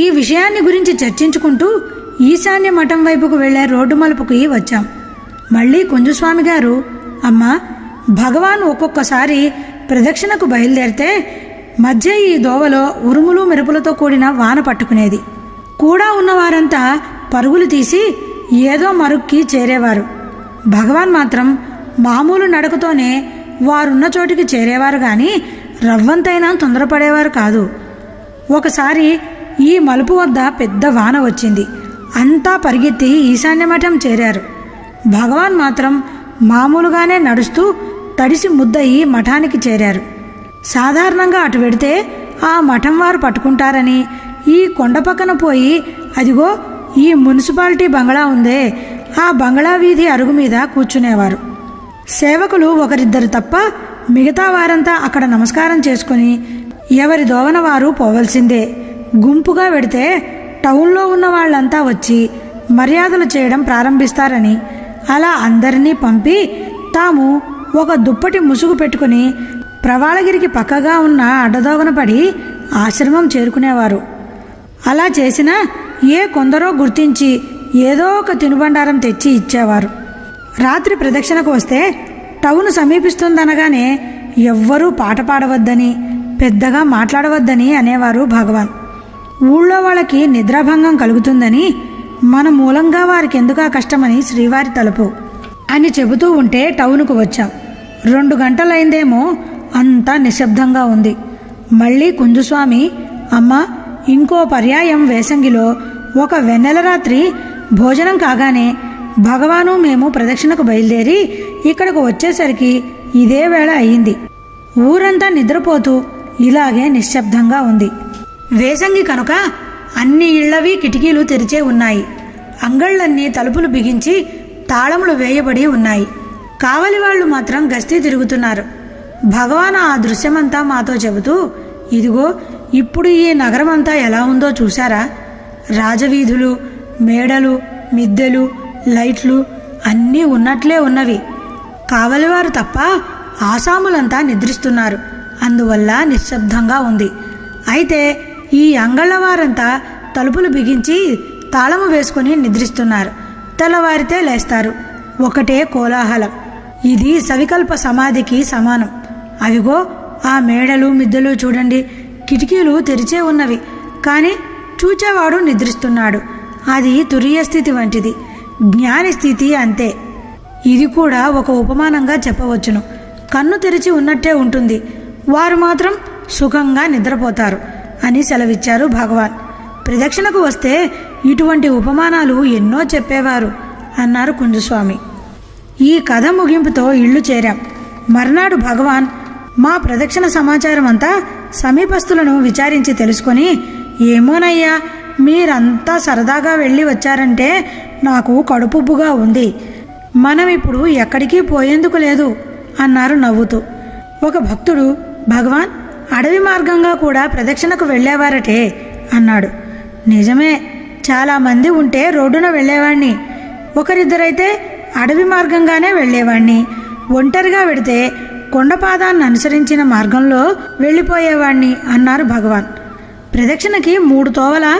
ఈ విషయాన్ని గురించి చర్చించుకుంటూ ఈశాన్య మఠం వైపుకు వెళ్లే రోడ్డు మలుపుకి వచ్చాం. మళ్ళీ కుంజస్వామి గారు, అమ్మా, భగవాన్ ఒక్కొక్కసారి ప్రదక్షిణకు బయలుదేరితే మధ్య ఈ దోవలో ఉరుములు మెరుపులతో కూడిన వాన పట్టుకునేది. కూడా ఉన్నవారంతా పరుగులు తీసి ఏదో మరుక్కి చేరేవారు. భగవాన్ మాత్రం మామూలు నడకతోనే వారున్న చోటికి చేరేవారు గాని రవ్వంతైనా తొందరపడేవారు కాదు. ఒకసారి ఈ మలుపు వద్ద పెద్ద వాన వచ్చింది. అంతా పరిగెత్తి ఈశాన్యమఠం చేరారు. భగవాన్ మాత్రం మామూలుగానే నడుస్తూ తడిసి ముద్దయి మఠానికి చేరారు. సాధారణంగా అటు వెడితే ఆ మఠం వారు పట్టుకుంటారని ఈ కొండ పక్కన పోయి అదిగో ఈ మున్సిపాలిటీ బంగళా ఉందే, ఆ బంగళా వీధి అరుగు మీద కూర్చునేవారు. సేవకులు ఒకరిద్దరు తప్ప మిగతా వారంతా అక్కడ నమస్కారం చేసుకుని ఎవరి దోవన వారు పోవలసిందే. గుంపుగా వెడితే టౌన్లో ఉన్న వాళ్ళంతా వచ్చి మర్యాదలు చేయడం ప్రారంభిస్తారని అలా అందరినీ పంపి తాము ఒక దుప్పటి ముసుగు పెట్టుకుని ప్రవాళగిరికి పక్కగా ఉన్న అడ్డదోగన పడి ఆశ్రమం చేరుకునేవారు. అలా చేసినా ఏ కొందరో గుర్తించి ఏదో ఒక తినుబండారం తెచ్చి ఇచ్చేవారు. రాత్రి ప్రదక్షిణకు వస్తే టౌన్ సమీపిస్తుందనగానే ఎవ్వరూ పాట పాడవద్దని, పెద్దగా మాట్లాడవద్దని అనేవారు భగవాన్. ఊళ్ళో వాళ్ళకి నిద్రాభంగం కలుగుతుందని, మన మూలంగా వారికి ఎందుకా కష్టమని శ్రీవారి తలుపు అని చెబుతూ ఉంటే టౌన్కు వచ్చాం. 2 గంటలైందేమో, అంతా నిశ్శబ్దంగా ఉంది. మళ్ళీ కుంజుస్వామి, అమ్మ, ఇంకో పర్యాయం వేసంగిలో ఒక వెన్నెల రాత్రి భోజనం కాగానే భగవాను మేము ప్రదక్షిణకు బయలుదేరి ఇక్కడకు వచ్చేసరికి ఇదే వేళ అయింది. ఊరంతా నిద్రపోతూ ఇలాగే నిశ్శబ్దంగా ఉంది. వేసంగి కనుక అన్ని ఇళ్లవి కిటికీలు తెరిచే ఉన్నాయి. అంగళ్ళన్నీ తలుపులు బిగించి తాళములు వేయబడి ఉన్నాయి. కావలి వాళ్ళు మాత్రం గస్తీ తిరుగుతున్నారు. భగవాన్ ఆ దృశ్యమంతా మాతో చెబుతూ, ఇదిగో ఇప్పుడు ఈ నగరమంతా ఎలా ఉందో చూశారా? రాజవీధులు, మేడలు, మిద్దెలు, లైట్లు అన్నీ ఉన్నట్లే ఉన్నవి. కావలివారు తప్ప ఆసాములంతా నిద్రిస్తున్నారు. అందువల్ల నిశ్శబ్దంగా ఉంది. అయితే ఈ అంగళ్ళవారంతా తలుపులు బిగించి తాళము వేసుకొని నిద్రిస్తున్నారు. తెల్లవారితే లేస్తారు. ఒకటే కోలాహలం. ఇది సవికల్ప సమాధికి సమానం. అవిగో ఆ మేడలు, మిద్దెలు చూడండి. కిటికీలు తెరిచే ఉన్నవి, కానీ చూచేవాడు నిద్రిస్తున్నాడు. అది తురీయ స్థితి వంటిది, జ్ఞాని స్థితి అంతే. ఇది కూడా ఒక ఉపమానంగా చెప్పవచ్చును. కన్ను తెరిచి ఉన్నట్టే ఉంటుంది, వారు మాత్రం సుఖంగా నిద్రపోతారు అని సెలవిచ్చారు భగవాన్. ప్రదక్షిణకు వస్తే ఇటువంటి ఉపమానాలు ఎన్నో చెప్పేవారు అన్నారు కుంజస్వామి. ఈ కథ ముగింపుతో ఇల్లు చేరాం. మర్నాడు భగవాన్ మా ప్రదక్షిణ సమాచారం అంతా సమీపస్తులను విచారించి తెలుసుకొని, ఏమోనయ్యా, మీరంతా సరదాగా వెళ్ళి వచ్చారంటే నాకు కడుపుబ్బుగా ఉంది. మనం ఇప్పుడు ఎక్కడికి పోయేందుకు లేదు అన్నారు నవ్వుతూ. ఒక భక్తుడు, భగవాన్ అడవి మార్గంగా కూడా ప్రదక్షిణకు వెళ్ళేవారటే అన్నాడు. నిజమే, చాలామంది ఉంటే రోడ్డున వెళ్ళేవాణ్ణి, ఒకరిద్దరైతే అడవి మార్గంగానే వెళ్ళేవాణ్ణి, ఒంటరిగా వెడితే కొండపాదాన్ని అనుసరించిన మార్గంలో వెళ్ళిపోయేవాణ్ణి అన్నారు భగవాన్. ప్రదక్షిణకి 3 తోవలా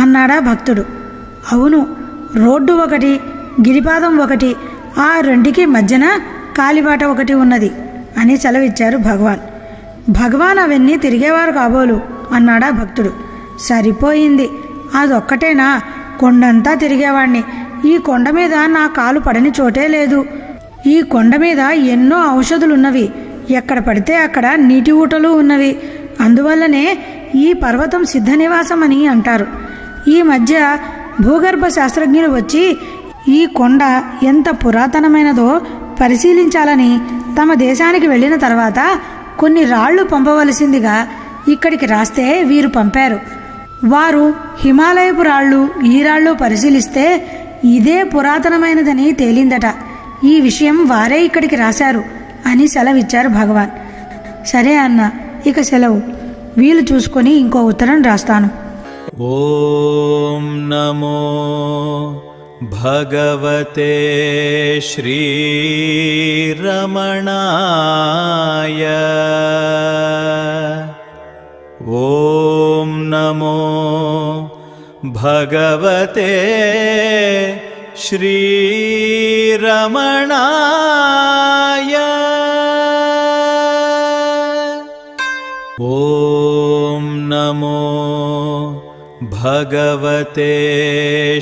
అన్నాడా భక్తుడు. అవును, రోడ్డు ఒకటి, గిరిపాదం ఒకటి, ఆ రెండికి మధ్యన కాలిబాట ఒకటి ఉన్నది అని సెలవిచ్చారు భగవాన్. భగవాన్ అవన్నీ తిరిగేవారు కాబోలు అన్నాడా భక్తుడు. సరిపోయింది, అదొక్కటేనా? కొండంతా తిరిగేవాణ్ణి. ఈ కొండ మీద నా కాలు పడని చోటే లేదు. ఈ కొండ మీద ఎన్నో ఔషధులున్నవి, ఎక్కడ పడితే అక్కడ నీటి ఊటలు ఉన్నవి. అందువల్లనే ఈ పర్వతం సిద్ధనివాసం అని అంటారు. ఈ మధ్య భూగర్భ శాస్త్రజ్ఞులు వచ్చి ఈ కొండ ఎంత పురాతనమైనదో పరిశీలించాలని తమ దేశానికి వెళ్ళిన తర్వాత కొన్ని రాళ్లు పంపవలసిందిగా ఇక్కడికి రాస్తే వీరు పంపారు. వారు హిమాలయపు రాళ్ళు, ఈ రాళ్ళు పరిశీలిస్తే ఇదే పురాతనమైనదని తేలిందట. ఈ విషయం వారే ఇక్కడికి రాశారు అని సెలవిచ్చారు భగవాన్. సరే అన్న, ఇక సెలవు. వీలు చూసుకొని ఇంకో ఉత్తరం రాస్తాను. ఓం నమో భగవతే శ్రీరమణాయ. ఓం నమో భగవతే శ్రీరమణాయ. ఓం నమో భగవతే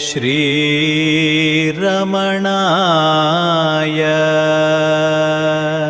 శ్రీరమణాయ.